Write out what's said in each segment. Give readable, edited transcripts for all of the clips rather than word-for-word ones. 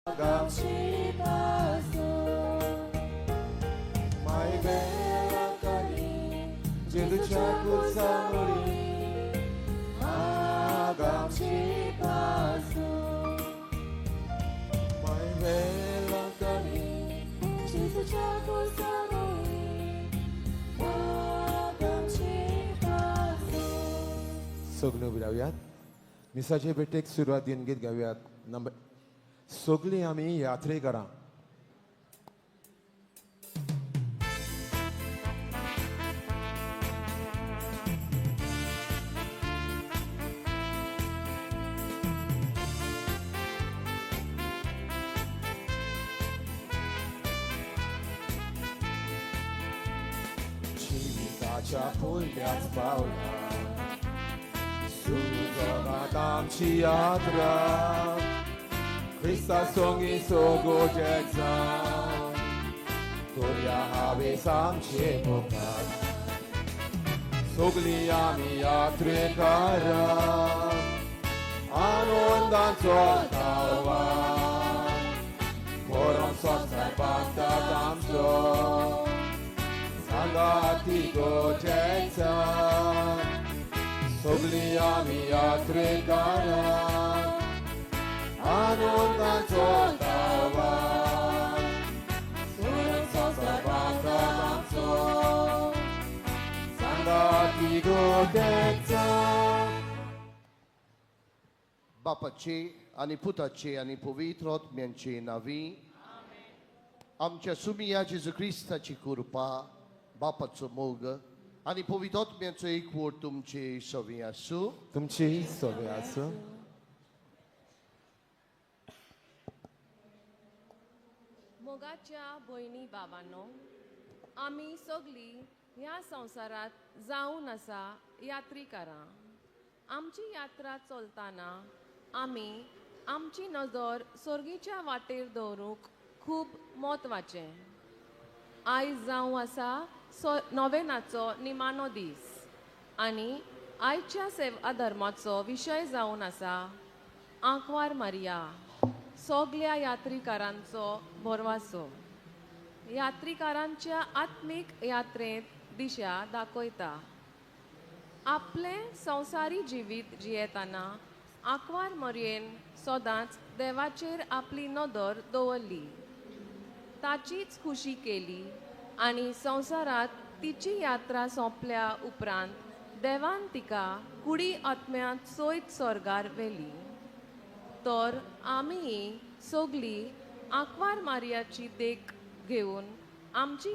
감시 봐서 마이 베라까니 제도 자꾸 사물이 감시 봐서 마이 베라까니 제도 자꾸 사물이 감시 봐서 सगळं गाऊयात मिसाचे बेटेक सुरुवातीन गीत गाऊयात नंबर सगळी आम्ही यात्रेकरां 지휘가च्या फुल्याच पावला सुजोगा आमची यात्रा Krista songi sogodzecza Toria hawe samcie pokat Sogli ami yatrekara Anondan soltawa Koron sotsar banta tamso Sangati godzecza Sogli ami yatrekara Anondan soltawa Soren sosabanta damso Sangati godetza बापाचे आणि पुताचे आणि पवित्र आत्म्याचे नावी आमच्या सुमिया जेजू ख्रिस्ताची कृपा बापाचो मोग आणि पवित्र आत्म्याचो एकवट तुमचे सवे आसूं तुमची सवय आसूं मोगाच्या भयणी बाबांनो आमी सगळी ह्या संवसारात जावन आसा यात्रीकारां आमची यात्रा चलतना आमी आमची नजर सर्गीच्या वाटेर दवरूंक खूब म्हत्वाचें आयज जावं आसा नोवेनाचो निमाणो दीस आनी आयच्या सेवा धर्माचो विशय जावन आसा आंकवार मारिया सगळ्या यात्रीकारांचो भरवासो यात्रीकारांच्या आत्मीक यात्रेंत दिशा दाखयता आपले संवसारी जिवीत जियेतना आंकवार मरयेन सदांच देवाचेर आपली नदर दवरली ताचीच खुशी केली आनी संवसारात तिची यात्रा सोंपल्या उपरांत देवान तिका कुडी आत्म्यांत सोयत स्वर्गार व्हेली तर आमी सगळी आंकवार मारियाची देख घेवन आमची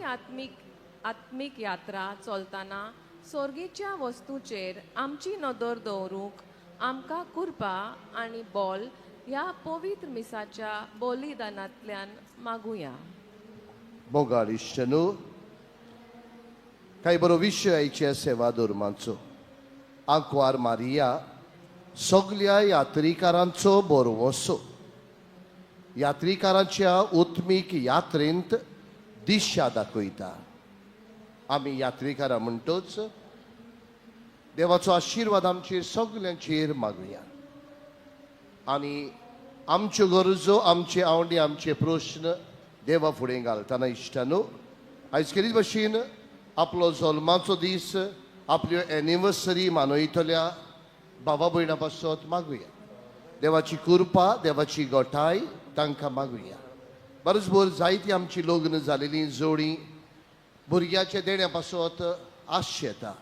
आत्मीक यात्रा चलतना सर्गीच्या वस्तूचेर आमची नदर दवरूंक आमकां कृपा आनी बोल ह्या पवित्र मिसाच्या बलिदानांतल्यान मागुया मोगाळ इश्टनो काही बरो विशय आयच्या सेवा धर्माचो आंकवार मारिया सगळ्या यात्रीकारांचो बरवसो यात्रीकारांच्या उत्मीक यात्रेंत दिशा दाखयता आमी यात्रीकारां म्हणटोच देवाचो आशिर्वाद आमचेर सगल्यांचेर मागुया आनी आमच्यो गरजो आमचे आवडी आमचे प्रश्न देवा फुडें घालतना इश्टानो आयज केलीच भशेन आपलो जल्माचो दीस आपल्यो एनिवर्सरी मनयतल्या बाबा भयणां पासत मागुया देवाची कृपा देवाची गोठाय तांकां मागुया बरोचभर जायतीं आमची लग्न जालेलीं जोडी भुरग्याच्या देण्या पासत आश येता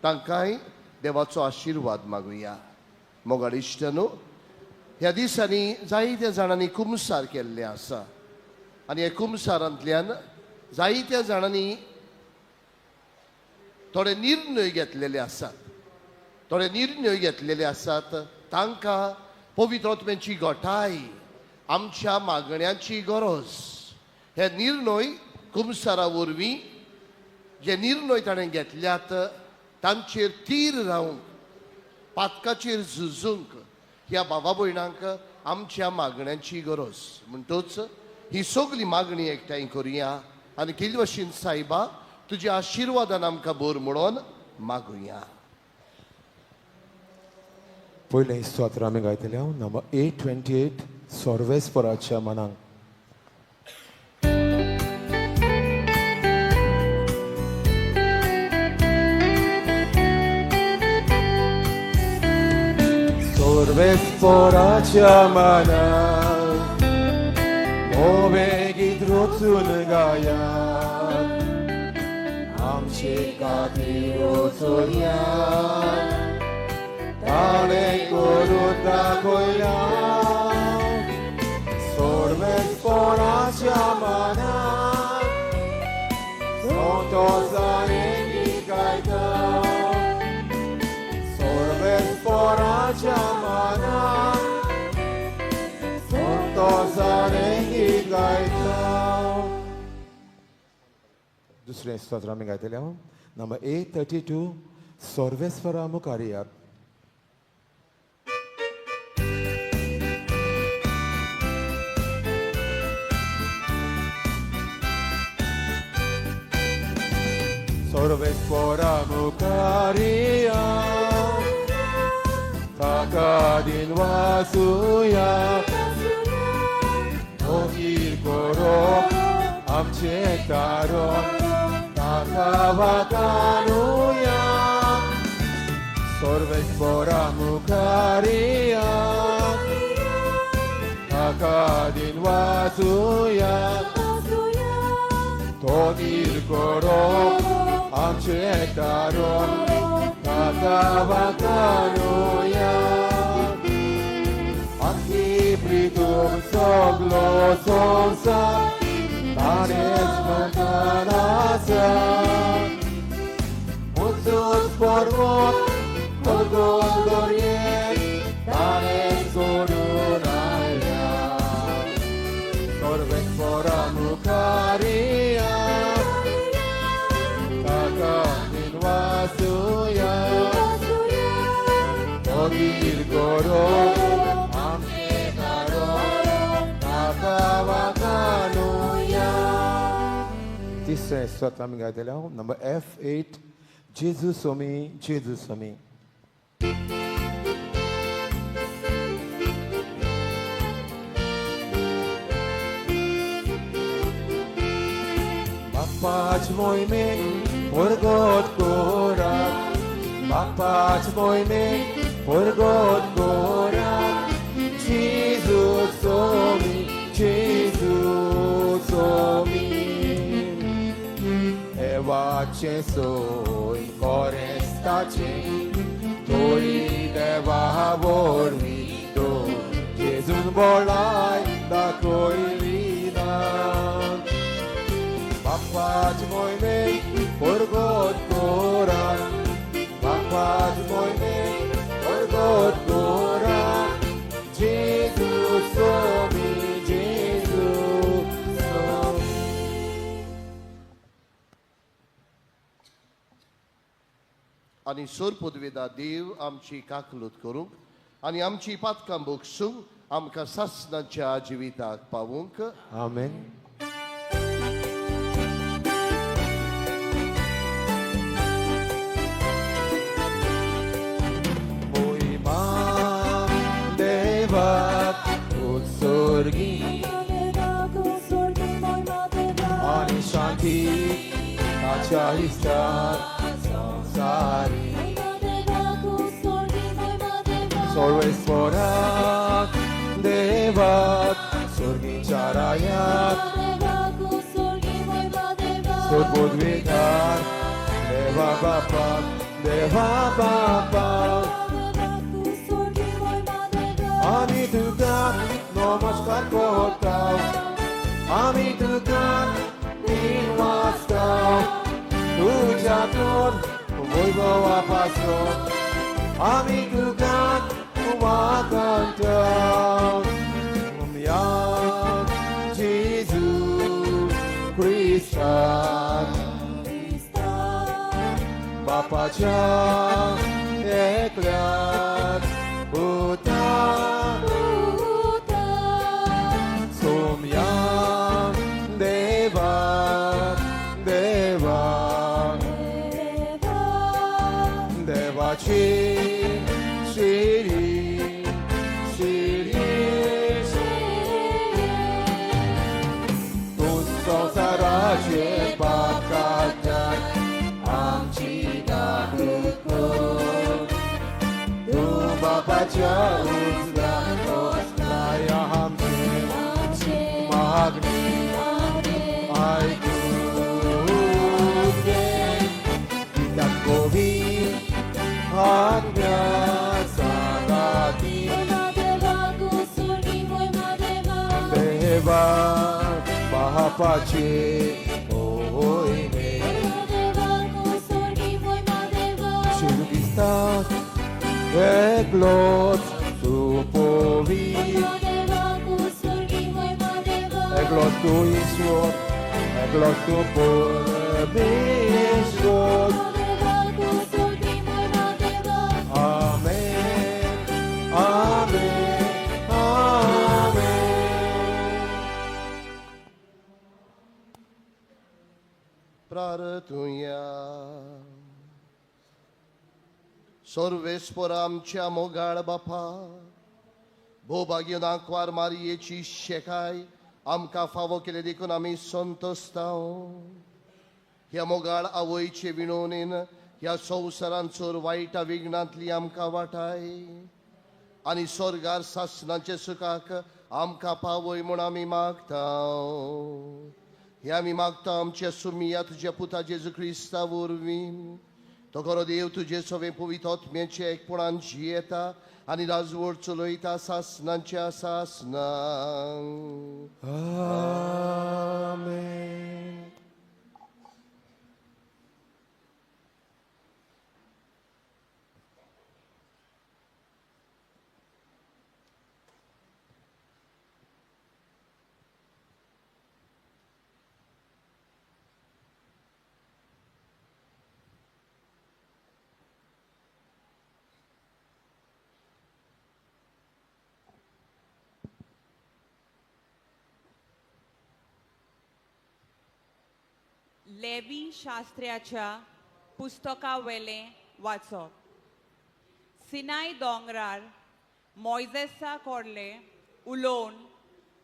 तांकांय देवाचो आशिर्वाद मागुया मोगाळ इश्टानो ह्या दिसांनी जायत्या जाणांनी कुमसार केल्ले आसा आनी हे कुमसारांतल्यान जायत्या जाणांनी थोडे निर्णय घेतलेले आसात तांकां पवित्र आत्म्याची गोठाय आमच्या मागण्यांची गरज हे निर्णय कुमसारा वरवीं जे निर्णय ताणें घेतल्यात तांचेर थीर रावंक पातकाचेर झुजूंक ह्या बाबा भयणांक आमच्या मागण्यांची गरज म्हणटूच ही सगळी मागणी एकठांय करुया आनी केल्ले भशेन सायबा तुज्या आशिर्वादान आमकां भर म्हणून मागुया पयलें स्तोत्र आमी गायतले हांव नंबर 828 सर्वेस्पराच्या मनाक सर्वेस्पराच्या मनाक मोवेगीत रचून गायात आमचे खातीर वचोया ताणें करून दाखोया सर्वेस्पराच्या मनाक संतोषाने गीत गायता सर्वेस्पराच्या मनाक संतोषाने गीत गायता दुसरें स्तोत्र आमी गायतले हांव नंबर 832 सर्वेस्परा मुखारियात सर्वेस्परा मुखारियात ताका दिन वाचुया मोगीर करप आमचे तारण ताका वाखाणुया सर्वेस्परा मुखारियात ताका दिन वाचुया मोगीर करप आमचे तारण ताका वाखाणुया आखी प्रितूम सगलो संवसार ताणेंच मतान आसा मुजूच पर्वत खगोल दर्येक ताणें सोडून आयल्या सर्वेस्परा मुखारियात ताका दिन वाचुया मोगीर करप आमचे तारण ताका वाखाणुया तिसरें स्तोत्र आमी गायतले हांव नंबर F8 जेजू सोमी जेजू Somi Bapa's moiming forgot korak Bapa's moiming forgot korak Jesus somi Jesus somi Ewace soi corestace Tori deva vorbido Jesus bolai da coilina Bapa's moiming forgot korak Bapa's moiming forgot korak Jesus somi Jesus somi आणि सोर पदवेदा देव आमची काकलूत करूंक आणि आमची पातकां बोगसूंक आमकां सासणाच्या जिविताक पावूंक Amen. Moima devat utsorgi ani shanti tacha istat sansari सर्वेस्पराक देवाक स्वर्गी चारायाक सोदवेदार देवा बापाक आमी तुका नमस्कार करताव आमी तुका दिन वाचताव तुज्यातून वैभवा पासून आमी तुका वाखाणटाव उमयाक जेजू क्रिस्तान बापाच्या एकल्याक पुताक सोमयाक देवाक देवाक देवाची शिरी शिरी संसाराचे पाप काढणारी आमची दाखल तू बापाच्या उजव्यात बसणाऱ्या आमची मागणी ऐकून घे. पिता गोविंद आज्ञा सांगाती देवा बापाचे होईने शिरगिस्तात एकलोच तू पोवी एकलोच तू ईश्वर एकलोच तू परमेश्वर. आमेन आमेन प्रार्थूया. सर्वेस्पर आमच्या मोगाळ बापा, भोभाग्य नाकवार मारयेची शेकाय आमकां फावो केले देखून आमी संतोस्ताव. ह्या मोगाळ आवयचे विणवणेन ह्या संवसारान चोर वायटा विघ्नांतली आमकां वाटाय आनी स्वर्गार सासनाचे सुखाक आमकां पावय म्हूण आमी मागताव. हे आमी मागता आमच्या सुमिया तुझ्या पुता जेजू क्रिस्ता वरवीं. तो खरो देव तुजे सवे पवित्र आत्म्याचे एकपणान जियेता आनी राजवट चलयता सासनांच्या सासनां. आमेन. लेवी शास्त्र्याच्या पुस्तकावेले वाचप. सिनाय दोंगरार मोइजेसा कोडले उलोवन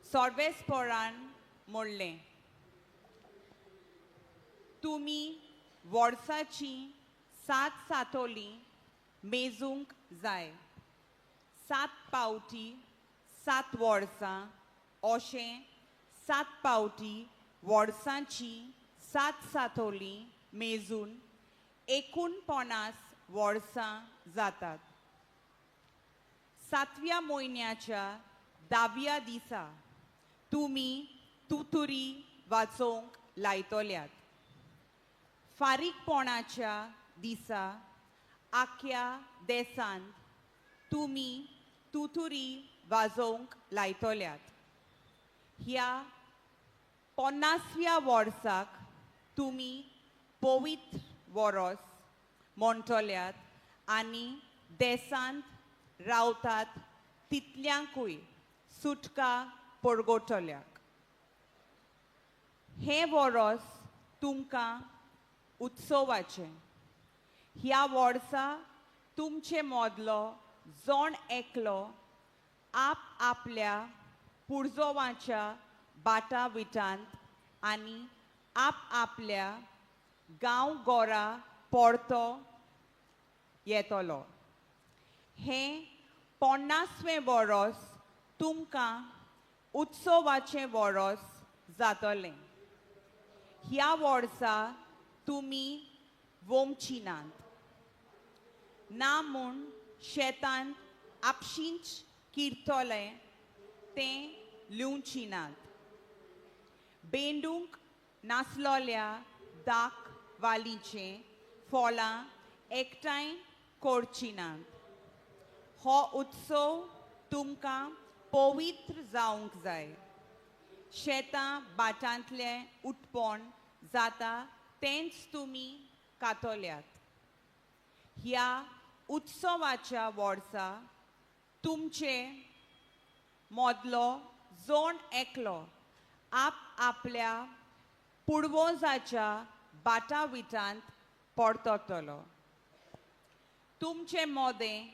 सर्वेस्परान म्हणलें, तुमी वर्साची 7 सातोली मेजूंक जाय. 7 पावटी 7 वर्सां अशें 7 पावटी वर्सांची 7 सातोली मेजून 49 वर्सां जातात. 7व्या म्हयन्याच्या 10व्या दिसा तुमी तुतुरी वाचोवंक लायतल्यात. फारीकपणाच्या दिसा आख्या देसांत तुमी तुतुरी वाजोवंक लायतल्यात. ह्या 50व्या वर्साक तुमी पवित्र वरोस म्हणटल्यात आनी देसांत रावतात तितल्यांकूय सुटका परगोटल्याक. हें वरोस तुमकां उत्सवाचें. ह्या वर्सा तुमचे मदलो जोण एकलो आप आपल्या पुर्जोवांच्या बाटा विटांत आनी आप आपल्या गांव गोरा परतो येतलो. हें 50वें वरोस तुमकां उत्सवाचें वरोस जातलें. ह्या वर्सा तुमी वोमचिनात ना म्हूण शेतान आपशींच किरतले तें लिवचिनात. बेंडूंक नासलोल्या दाक वालीचें फळां एकठांय करचिनात. हो उत्सव तुमकां पवित्र जावंक जाय. शेतां बाटांतलें उत्पन्न जाता तेंच तुमी कातल्यात. ह्या उत्सवाच्या वर्सा तुमचे मदलो जोण एकलो आप आपल्या पुर्वजाच्या बाटा विटांत परततलो. तुमचे मोदें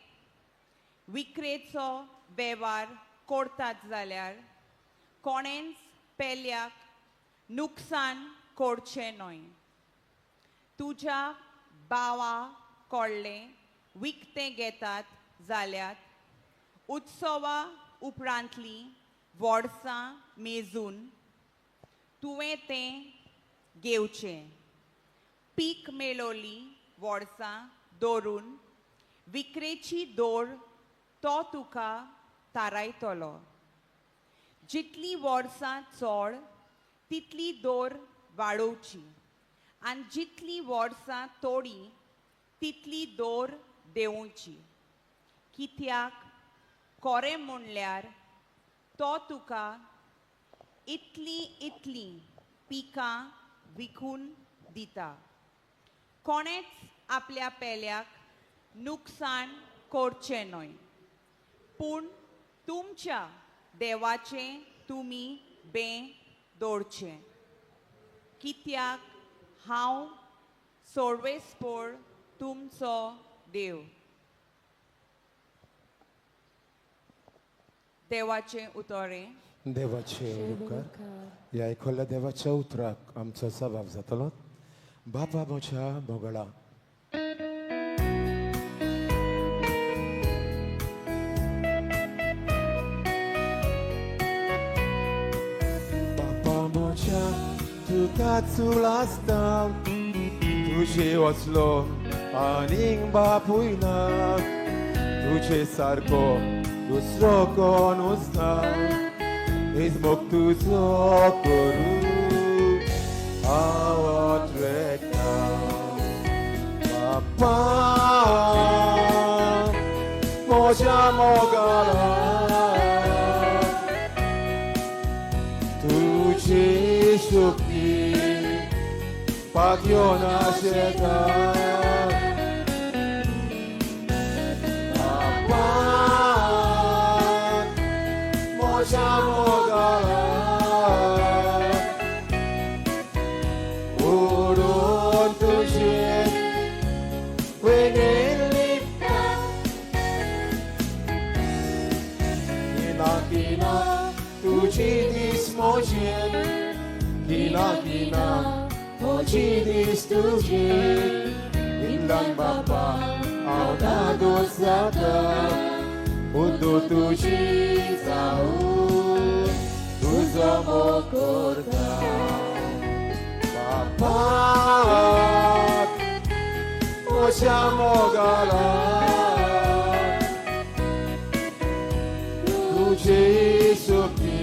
विक्रेचो वेव्हार करतात जाल्यार कोणेंच पेल्याक नुकसान करचें न्हय. तुज्या भावा कडलें विकतें घेतात जाल्यार उत्सवा उपरांतलीं वर्सां मेजून तुवें तें घेवचें. पीक मेळोवली वर्सां दवरून विक्रेची दोर तो तुका थारायतलो. जितलीं वर्सां चड तितली दोर वाडोवची आनी जितलीं वर्सां थोडी तितली दोर देंवोवची. कित्याक खरें म्हणल्यार तो तुका इतलीं पिकां विकून दिता. कोणेच आपल्या पेल्याक नुकसाण करचें न्हय, पूण तुमच्या देवाचें तुमी बें दवरचें. कित्याक हांव सर्वेस्पर तुमचो देव. देवाचें उतोरें. देवाचे उपकार. ह्या आयकल्ल्या देवाच्या उतराक आमचो सभाव जातलो. बापा म्हज्या मोगळा, बापा म्हज्या तुका चुलासता, तुजे वचलो आनीक बापूय ना, तुजे सारको दुसरो कोणूच ना. Izmok tuzo koru awat rekna Papa moja mogala Tuji shukti pagyona sheta Papa moja mogala Urun tuji wenelipta Kina tuji dis mojin Kina moji dis tuji Indan bapa auda dosata Udo tuji tahu Tuzo mokorta Papat Moja mogala Tuji sukti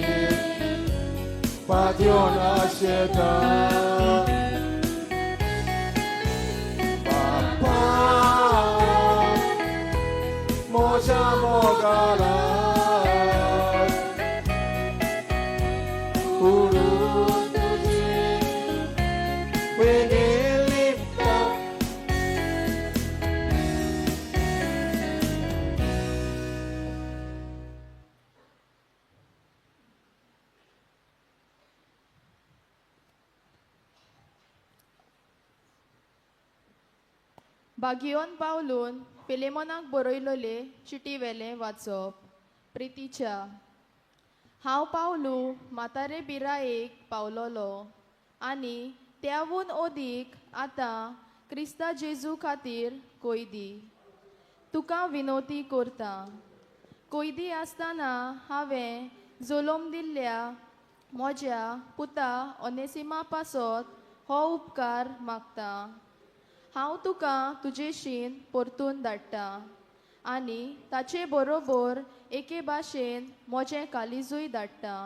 Padyona sheta Papat Moja mogala Urun tuji wenelipta बागियोन पावलून फिलेमोनाक बरयलोले चिटी वेले वाचप. प्रितीच्या हांव पावलू म्हातारे बिरायेक पावलोलो आनी त्यावून ओदीक आतां Crysta जेजू खातीर कोयदी. तुका विनोती करता. कोयदी आसतना हांवें जोलोम दिल्ल्या म्हज्या पुता ओनेसिमा पासत हो उपकार मागता. हांव तुका तुजेशीन परतून धाडटा आनी ताचे बरोबर एके भाशेन म्हजें कालिजूय धाडटा.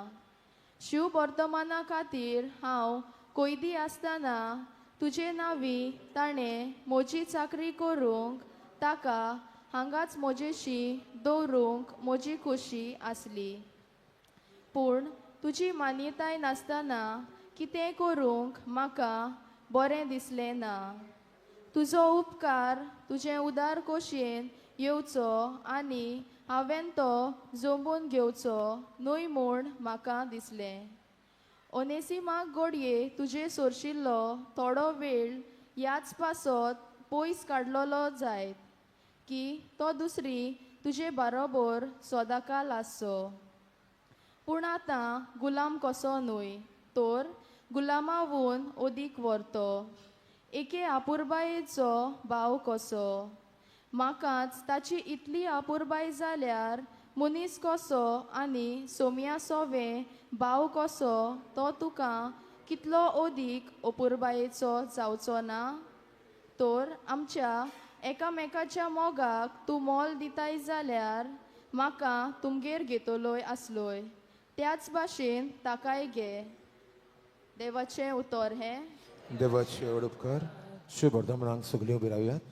शिव वर्तमाना खातीर हांव कोयदी आसतना तुजे नांवी ताणें म्हजी चाकरी करूंक ताका हांगाच म्हजेशी दवरूंक म्हजी खोशी आसली. पूण तुजी मान्यताय नासतना कितें करूंक म्हाका बरें दिसलें ना. तुजो उपकार तुजें उदार खोशयेन येवचो आनी हांवें तो जमून घेवचो न्हय म्हूण म्हाका दिसलें. ओनेसिमाक घडये तुजे सोरशिल्लो थोडो वेळ ह्याच पासत पयस काडलोलो जायत की तो दुसरी तुजे बरोबर सदांकाल आसचो. पूण आतां गुलाम कसो न्हय तर गुलामावून ओदीक व्हरतो एके आपुरबायेचो भाव कसो म्हाकाच ताची इतली आपुरबाय जाल्यार मनीस कसो आनी सोम्या सोवे भाव कसो तो तुका कितलो ओदीक अपुरबायेचो जावचो ना तर आमच्या एकामेकाच्या मोगाक तूं मोल दिताय जाल्यार म्हाका तुमगेर घेतलोय आसलोय त्याच भाशेन ताकाय घे देवाचें उतर हें देवाचे उपकार शुभ वर्धमानांक सगळ्यो उबी रावयात.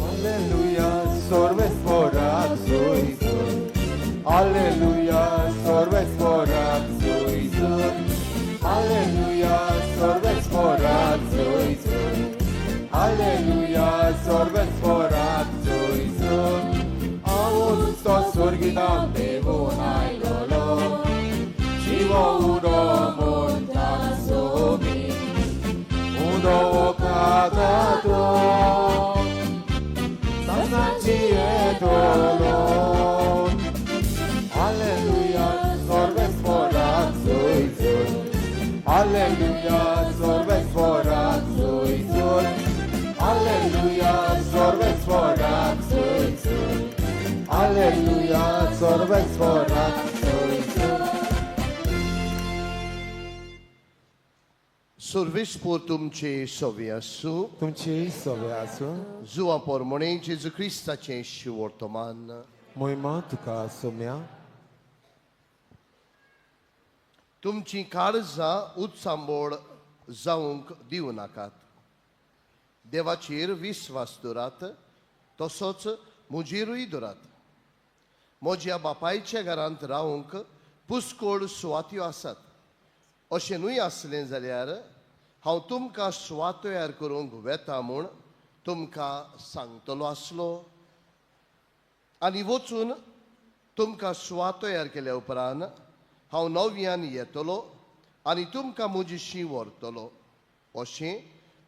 Alleluia, sorves forat suizun. Alleluia, sorves forat suizun. Alleluia, sorves forat suizun. Alleluia, sorves forat suizun. Aud sto sorgidam devonai lolo. Chivo udo montasomi. Udo okadato. Alleluia, sorves forat suizun. Alleluia, sorves forat suizun. Alleluia, sorves forat suizun. Alleluia, sorves forat suizun. सर्वेस्पोर तुमचे सवे आसूं. तुमची सवय आसूं. जुवा पोरमोणे जेजू क्रिस्ताचें शिवर्तमान. मोहिमा तुका सोम्या. तुमची काळजां उत्सांबोळ जावंक दिवं नाकात. देवाचेर विस्वास दवरात तसोच म्हजेरूय दवरात. म्हज्या बापायच्या घरांत रावंक पुस्कोळ सुवात्यो आसात. अशेंनूय आसलें जाल्यार हांव तुमकां सुवात तयार करूंक वेता म्हूण तुमकां सांगतलो आसलो. आनी वचून तुमकां सुवात तयार केल्या उपरांत हांव नव्यान येतलो आनी तुमकां म्हजेशी व्हरतलो. अशें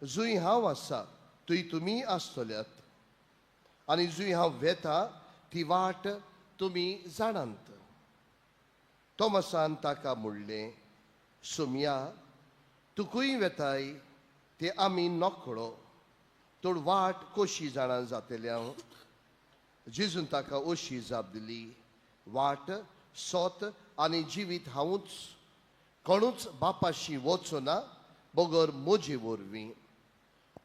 जंय हांव आसा थंय तुमी आसतल्यात आनी जंय हांव वेता ती वाट तुमी जाणांत. तोमासान ताका म्हणलें, सोम्या तुकूय वेताय ते आमी नोकळो तोड वाट कशी जाणा जातली हांव. जेजून ताका अशी जाप दिली, वाट सोत आनी जिवीत हांवूच. कोणूच बापाशी वचो ना बगर म्हजे वरवीं.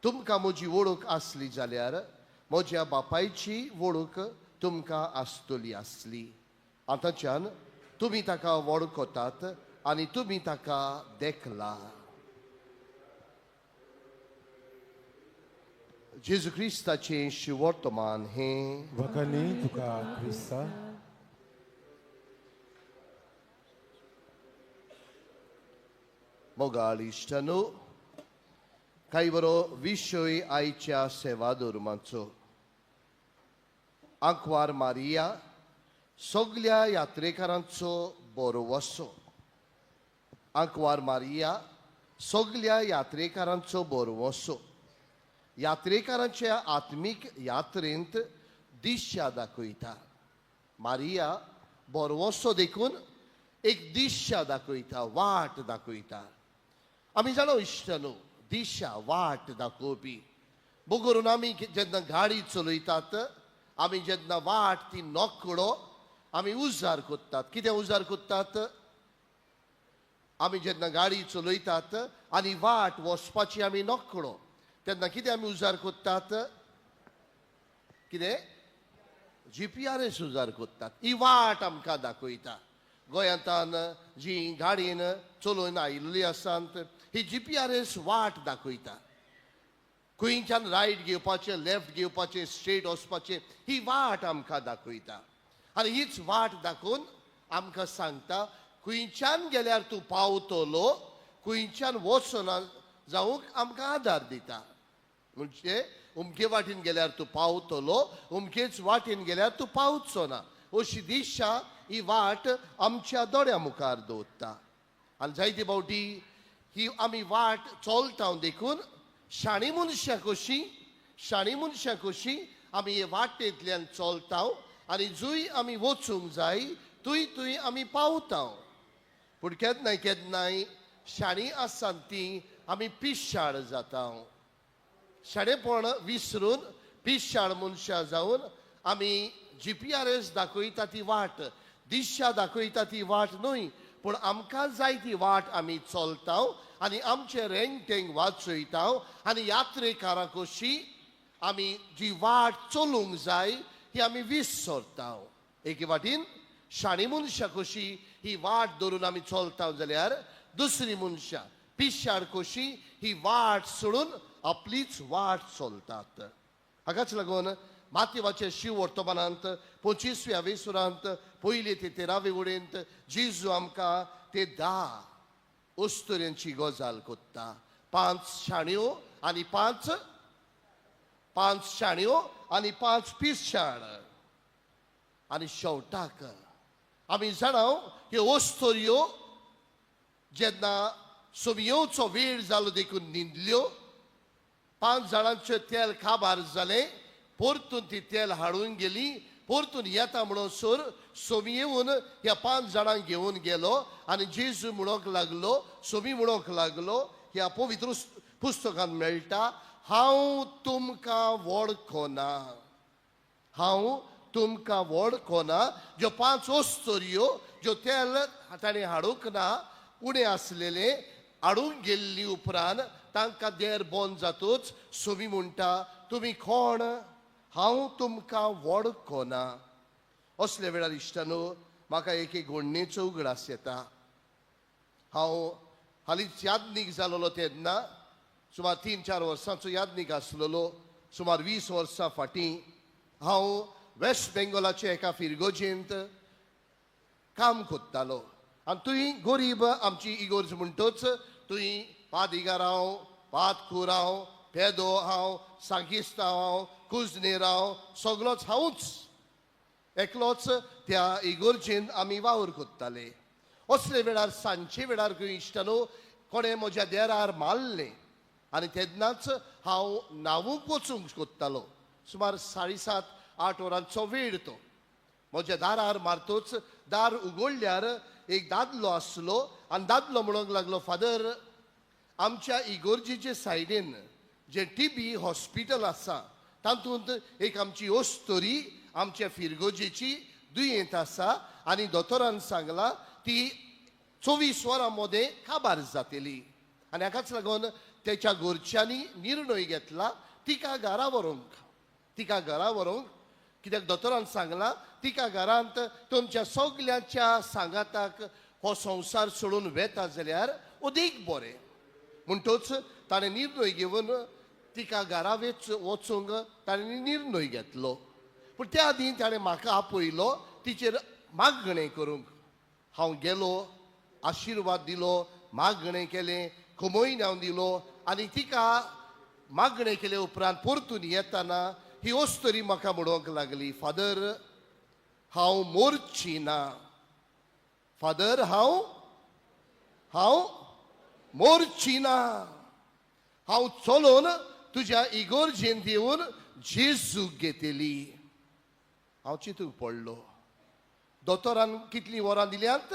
तुमकां म्हजी वळख आसली जाल्यार म्हज्या बापायची वळख तुमकां आसतली आसली. आतांच्यान तुमी ताका वळखतात आनी तुमी ताका देखला. जेजू क्रिस्ताचें शिवर्तमान हें. वखणी तुका क्रिस्ता. मोगाळ इश्टानो, काही बरो विशय आयच्या सेवा धर्माचो. आंकवार मारिया सगळ्या यात्रेकारांचो बरो वसो. आंकवार मारिया सगळ्या यात्रेकारांचो बरो वसो. यात्रेकारांच्या आत्मीक यात्रेंत दिशा दाखयता. मारिया बरो वसो देखून एक दिशा दाखयता, वाट दाखयता. आमी जाणो इश्टानो, दिशा वाट दाखोवपी. बगरून आमी जेन्ना गाडी चलयतात आमी जेन्ना वाट ती नोकळो आमी उजार कोत्तात. कितें उजार कोत्तात? आमी जेन्ना गाडी चलयतात आनी वाट वचपाची आमी नोकळो तेन्ना कितें आमी उजार कोत्तात? कितें? GPS उजार कोत्तात. ही वाट आमकां दाखयता. गोंयांतान जी गाडयेन चलोवन आयिल्ली आसात ही GPS वाट दाखयता. खंयच्यान रायट घेवपाचें, लेफ्ट घेवपाचें, स्ट्रेट वचपाचें, ही वाट आमकां दाखयता. आनी हीच वाट दाखोवन आमकां सांगता खंयच्यान गेल्यार तूं पावतलो, खंयच्यान वचना जावंक आमकां आदार दिता. म्हणजे अमके वाटेन गेल्यार तूं पावतलो, अमकेच वाटेन गेल्यार तूं पावचो ना. अशी दिशा ही वाट आमच्या दोळ्या मुखार दवरता. आनी जायती फावटी ही आमी वाट चलता देखून शाणी मनशां कशी आमी हे वाटेंतल्यान चलता आनी जूय आमी वचूंक जाय थंय थंय आमी पावता. पूण केन्नाय शाणी आसात ती आमी पिशाळ जाता. शाणेपण विसरून पिशाळ मनशां जावन आमी GPS दाखयता ती वाट, दिशा दाखयता ती वाट न्हय, पूण आमकां जाय ती वाट आमी चलता आनी आमचे रेंटेंग वाचयता आनी यात्रेकारां कशी आमी जी वाट चलूंक जाय ही आमी विसरता. एके वाटेन शाणी मनशां कशी ही वाट धरून आमी चलता जाल्यार दुसरी मनशां पिशाळ कशी ही वाट सोडून आपलीच वाट चलतात. हाकाच लागून मातयेवाचे शिव वर्तमानांत 25व्या वेसुरांत 1 ते 13 ओळेंत जेजू आमकां ते 10 अस्तुऱ्यांची गजाल कोत्ता. 5 शाण्यो आनी 5 शाण्यो आनी 5 पिशाळ. आनी शेवटाक आमी जाणा ह्यो अस्तुऱ्यो जेन्ना सोमयोचो वेळ जालो देखून न्हिदल्यो, 5 जाणांचें तेल काबार जालें, परतून ती तेल हाडून गेली, परतून येता म्हणसर सोमी येवन ह्या 5 जाणांक घेवन गेलो आनी जेजू म्हणोंक लागलो, सोमी म्हणोंक लागलो, ह्या पवित्र पुस्तकांत मेळटा, हांव तुमकां वळखना, हांव तुमकां वळखना. ज्यो 5 अस्तुऱ्यो ज्यो तेल ताणें हाडूंक ना उणें आसलेले हाडूंक गेल्ली उपरांत तांकां देर बंद जातूच सोमी म्हणटा, तुमी कोण? हांव तुमकां वळखना. असले वेळार इश्टानो म्हाका एक घडणेचो उगडास येता. हांव हालींच यादनीक जालोलो तेन्ना सुमार 3-4 वर्सांचो यादनीक आसलोलो. सुमार 20 वर्सां फाटीं हांव वेस्ट बेंगॉलाच्या एका फिरगोजेंत काम कोत्तालो आनी थंय गरीब आमची इगोर्ज म्हणटच थंय पादिगारांव, पातकुरांव, पेदो हांव, सांगिस्तांव हांव, कुजनेरांव सगळोच हांवूच एकलोच त्या इगोर्जेंत आमी वावर कोत्ताले. असले वेळार सांजचे वेळार खंय इश्टानो कोणें म्हज्या देरार मारलें आनी तेन्नाच हांव न्हावूंक वचूंक कोत्तालो. सुमार 7:30-8 वरांचो वेळ तो. म्हज्या दारार मारतूच दार उगडल्यार एक दादलो आसलो आनी दादलो म्हणूंक लागलो, फादर आमच्या इगोर्जेचे सायडीन जे TB हॉस्पिटल आसा तातूंत एक आमची अस्तोरी आमच्या फिरगोजेची दुयेंत आसा आनी दोतोरान सांगला ती 24 वरां मदें काबार जातली. आनी हाकाच लागून तेच्या घरच्यांनी निर्णय घेतला तिका घरा व्हरूंक, तिका घरा व्हरूंक. कित्याक दोतोरान सांगला तिका घरांत तुमच्या सगळ्यांच्या सांगाताक हो संवसार सोडून वेता जाल्यार अदीक बरें. म्हणटूच ताणें निर्णय घेवन तिका घरा वचूंक ताणें निर्णय घेतलो. पूण त्या आदीं ताणें म्हाका आपयलो तिचेर मागणें करूंक. हांव गेलो, आशिर्वाद दिलो, मागणें केलें, कमयनांव दिलो आनी तिका मागणें केले उपरांत परतून येताना ही अस्तोरी म्हाका म्हणोंक लागली, फादर हांव मोरची ना, फादर हांव मोरची ना, हांव चलोन तुज्या इगोर्जेंत येवन जेजूक घेतली. हांव चिंतूंक पडलो. दोतोरान कितलीं वरां दिल्यांत?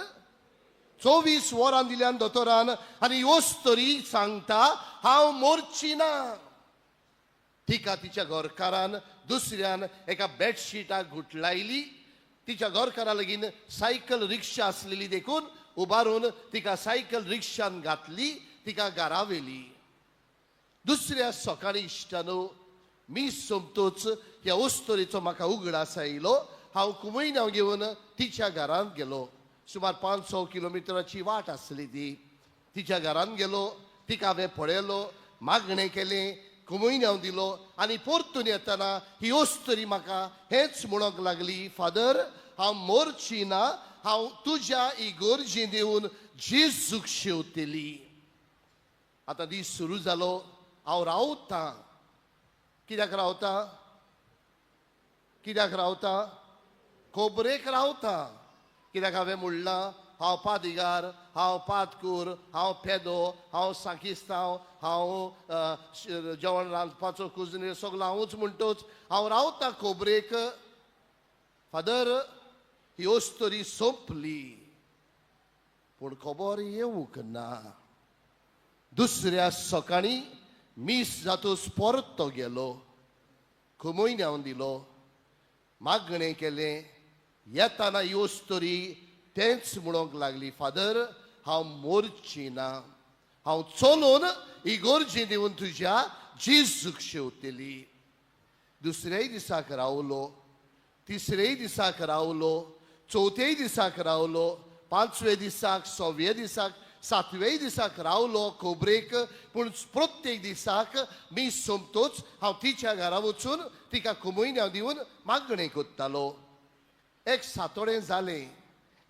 24 वरां दिल्यान दोतोरान आनी अस्तोरी सांगता हांव मोरची ना. तिका तिच्या घरकारान दुसऱ्यान एका बेडशीटाक गुटलायली. तिच्या घरकारा लागीं सायकल रिक्षा आसलेली देखून उबारून तिका सायकल रिक्षान घातली, तिका घरा व्हेली. दुसऱ्या सकाळी इश्टानो मी सोमतोच ह्या अस्तोरेचो म्हाका उगडास आयलो. हांव कुमयनांव घेवन तिच्या घरांत गेलो. सुमार 500 किलोमिटराची वाट आसली ती. तिच्या घरांत गेलो, तिका हांवें पळयलो, मागणें केलें, कुमयनांव दिलो आनी परतून येतना ही अस्तोरी म्हाका हेंच म्हणोंक लागली, फादर हांव मोरची ना, हांव तुज्या इगोर्जेंत येवन जेजूक शेवतली. आतां दीस सुरू जालो. हांव रावतां. कित्याक रावतां? कित्याक रावतां? खबरेक रावतां. कित्याक हांवें म्हणलां हांव पादिगार, हांव पातकूर, हांव पेदो, हांव साकिस्तांव, हांव जेवण रांदपाचो कुजनीर सगळो हांवूच म्हणटोच हांव रावता खोबरेक. फादर ही ओस्तोरी सोंपली पूण खबर येवंक ना. दुसऱ्या सकाळी मीस जातूस परत तो गेलो. कुमयन्यावन दिलो, मागणें केलें. येताना ही ओस्तोरी तेंच म्हणोंक लागली, फादर हांव मोरची ना, हांव चलून इगोर्जी दिवन तुज्या जेजूक शेवतली. दुसऱ्याय दिसाक रावलो, तिसरेय दिसाक रावलो, चवथेय दिसाक रावलो, पांचवे दिसाक, सव्वे दिसाक, सातवेय दिसाक रावलो खोबरेक. पूण प्रत्येक दिसाक मी सोमतोच हांव तिच्या घरा वचून तिका कुमयन्या दिवन मागणें कोत्तालो. एक सातोडें जालें,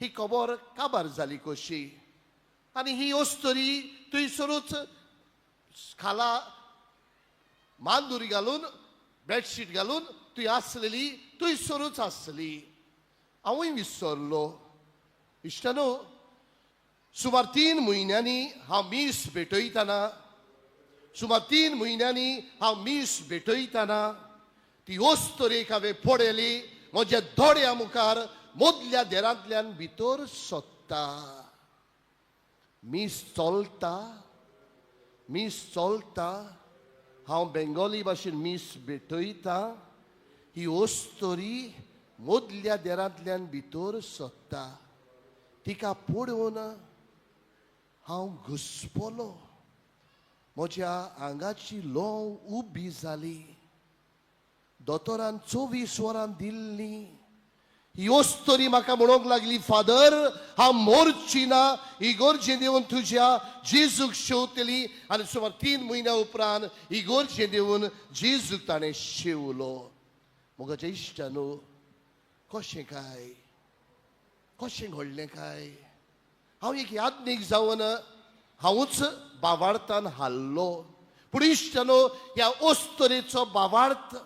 ही खबर काबार जाली कशी. आनी ही ओस्तोरी थंयसरूच खाला मांदूर घालून बेडशीट घालून तुय आसलेली थंयसरूच आसली. हांवूय विसरलो. इश्टानो, सुमार 3 म्हयन्यांनी हांव मीस भेटयतना, सुमार 3 म्हयन्यांनी हांव मीस भेटयतना ती ओस्तोरेक हांवें पळयली. म्हज्या दोळ्या मुखार मदल्या देरांतल्यान भितर सोदता. मीस चलता, मीस चलता, हांव बेंगोली भाशेन मीस भेटयता. ही ओस्तोरी मदल्या देरांतल्यान भितर सोदता. तिका पळोवन हांव घुस्पलो. म्हज्या आंगाची लोव उबी जाली. दोतोरान 24 वरां दिल्ली. ही ओस्तोरी म्हाका म्हणोंक लागली, फादर हांव मोरची ना, इगोर्जेन दिवन तुज्या जेजूक शेवतली. आनी सुमार 3 म्हयन्या उपरांत इगोर्जेन दिवन जेजूक ताणें शेवलो. म्हज्या इश्टानो, कशें काय, कशें घडलें काय. हांव एक यादनीक जावन हांवूच बावार्थान हाल्लो. पूण इश्टानो, ह्या ओस्तोरेचो बावार्थ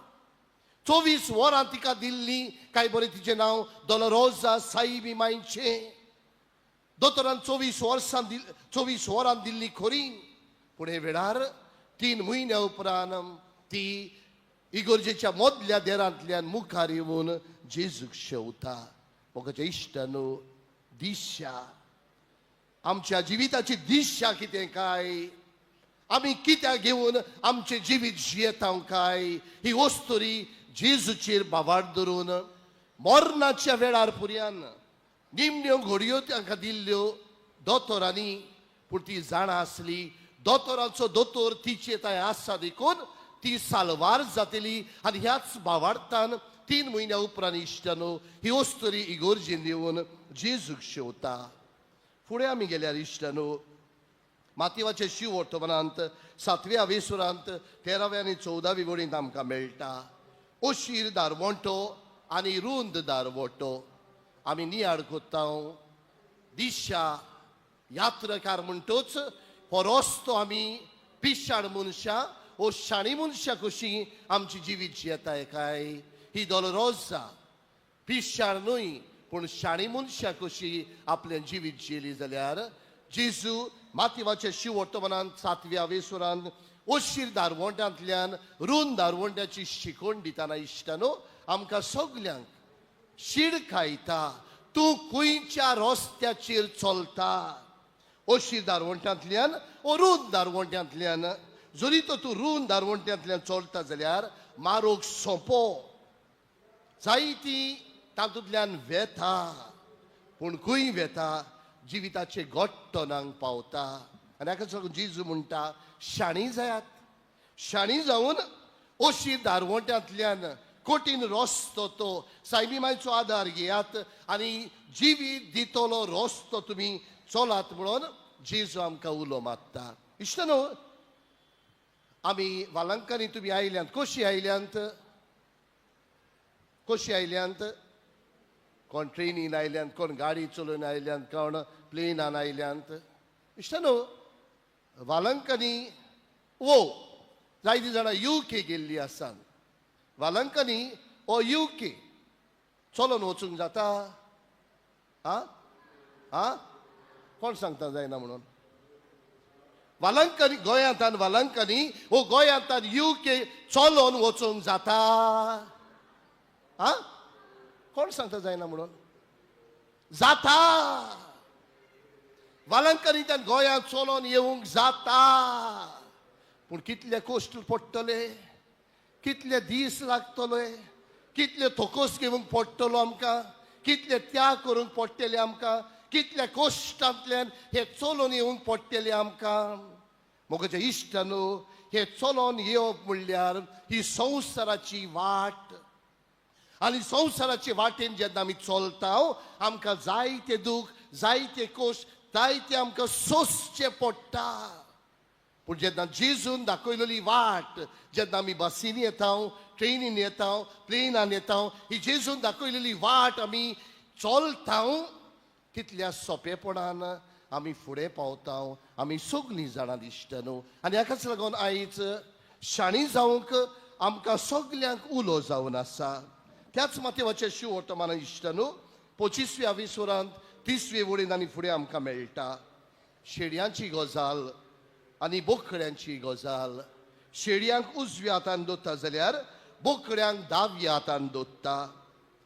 24 वरां तिका दिल्ली. काय बरें तिचें नांव दोलोरोजा साईबी मायचें. दोतोरान 24 वरां दिल्ली खरी. पूण हे वेळार 3 म्हयन्या उपरांत ती इगोर्जेच्या मदल्या देरांतल्यान मुखार येवन जेजूक शेवता. म्हज्या इश्टानो, दिशा, आमच्या जिविताची दिशा कितें काय, आमी कित्याक घेवन आमचें जिवीत जियेता काय, ही ओस्तोरी जेजूचेर बाबार धरून मरणाच्या वेळार पुर्यान निमण्यो घडयो तांकां दिल्ल्यो दोतोरांनी. पूण ती जाणा आसली दोतोराचो दोतोर तिचे थंय आसा देखून ती साल्वार जातली. आनी ह्याच भावार्थान 3 म्हयन्या उपरांत इश्टानो ही ओस्तोरी इगोर्जेन येवन जेजूक शेवता. फुडें आमी गेल्यार इश्टानो, मातयेवाचे शिव वर्तमानांत 7व्या आवेसुरांत 13व्या आनी 14व्या वळींत आमकां मेळटा ओशीर दारवोंटो आनी रुंद दारवोटो. आमी नियाळ कोत्ता. दिशा यात्रकार म्हणटोच हो रस्तो आमी पिशाण मनशां ओ शाणी मनशां कशीं आमची जिवीत जियेताय काय. ही दोलोरोजा पिशाण न्हय पूण शाणी मनशां कशीं आपलें जिवीत जियेली जाल्यार जेजू मातयेवाच्या शिव वर्तमानांत 7व्या आवेसुरांत ओशीर दारवोंट्यांतल्यान रुंद दारवोंट्याची शिकवण दितना इश्टानो आमकां सगल्यांक शीड खायता. तूं खंयच्या रस्त्याचेर चलता, ओशीर दारवोंट्यांतल्यान ओ रुंद दारवोंट्यांतल्यान. जरी तो तूं रुंद दारवोंट्यांतल्यान चलता जाल्यार मारोग सोंपो, जायती तातूंतल्यान वेता. पूण खंय वेता, जिविताचे गोट्टोनांक पावता. आनी हाका लागून जेजू म्हणटा, शाणी जायात, शाणी जावन ओशीर दारवोंट्यांतल्यान कठीण रस्तो तो सायबी मायचो आदार घेयात आनी जिवीत दितलो रस्तो तुमी चलात म्हणून जेजू आमकां उलो मारता. इश्टानो, आमी वालांकांनी तुमी आयल्यांत. कशी आयल्यांत? कशी आयल्यांत? कोण ट्रेनीन आयल्यांत, कोण गाडी चलोवन आयल्यांत, कोण प्लेनान आयल्यांत. इश्टानो, वालांकांनी जायतीं जाणां UK गेल्लीं आसात. वालांकांनी UK चलोवन वचूंक जाता? आं? कोण सांगता जायना म्हणून? वालांकनी गोंयांत वालांकनी वो गोंयांत UK चलोन वचूंक जाता? हा, कोण सांगता जायना म्हणून? जाता. वालांकनींतल्यान गोंयांत चलोन येवंक जाता. पूण कितले कोश्ट पडटले, कितले दीस लागतले, कितले थोकोस घेवंक पडटलो आमकां, कितले त्याग करूंक पडटले आमकां, कितल्या कोश्टांतल्यान हे चलोन येवंक पडटले आमकां. म्हज्या इश्टानो, हे चलोन येवप म्हणल्यार ही संवसाराची वाट. आनी संवसाराचे वाटेन जेन्ना आमी चलता आमकां जायते दूख, जायते कोश्ट, जायते आमकां सोंसचे पडटा. पूण जेन्ना जेजून दाखयलेली वाट, जेन्ना आमी बसीन येता, ट्रेनीन येता, प्लेनान येता, ही जेजून दाखयलेली वाट आमी चलता, कितल्या सोंपेपणान आमी फुडें पावता. आमी सगळीं जाणां दिसतनो. आनी हाकाच लागून आयज शाणी जावंक आमकां सगल्यांक उलो जावन आसा. त्याच माथेवाचे शिव वर्तमान इश्टनो 25व्या विसवरांत 30वे वळेन आनी फुडें आमकां मेळटा. शेडयांची गजाल आनी बोकड्यांची गजाल. शेडयांक उजव्या हातान दोत्ता जाल्यार बोकड्यांक दाव्या हातान दोत्ता.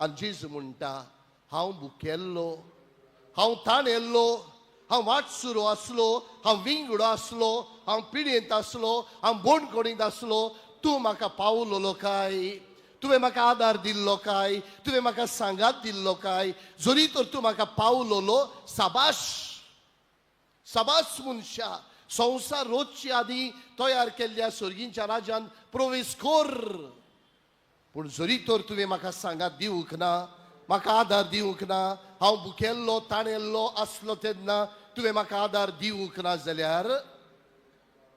आनी जेजू म्हणटा, हांव भुकेल्लो, हांव ताणेल्लो, हांव वाटसुरो आसलो, हांव विंगडो आसलो, हांव पिडेंत आसलो, हांव बोणकोणींत आसलो, तूं म्हाका पावलोलो काय? तुवें म्हाका आदार दिल्लो काय? तुवें म्हाका सांगात दिल्लो काय? जरी तर तूं म्हाका पावलोलो, साबाश. साबास मनशा, संवसार रोजचे आदी तयार केल्ल्या सर्गींच्या राज्यांत प्रवेश कर. पूण जरी तर तुवें म्हाका सांगात दिवंक ना, म्हाका आदार दिवंक ना, हांव भुकेल्लो ताणेल्लो आसलो तेन्ना तुवें म्हाका आदार दिवंक ना जाल्यार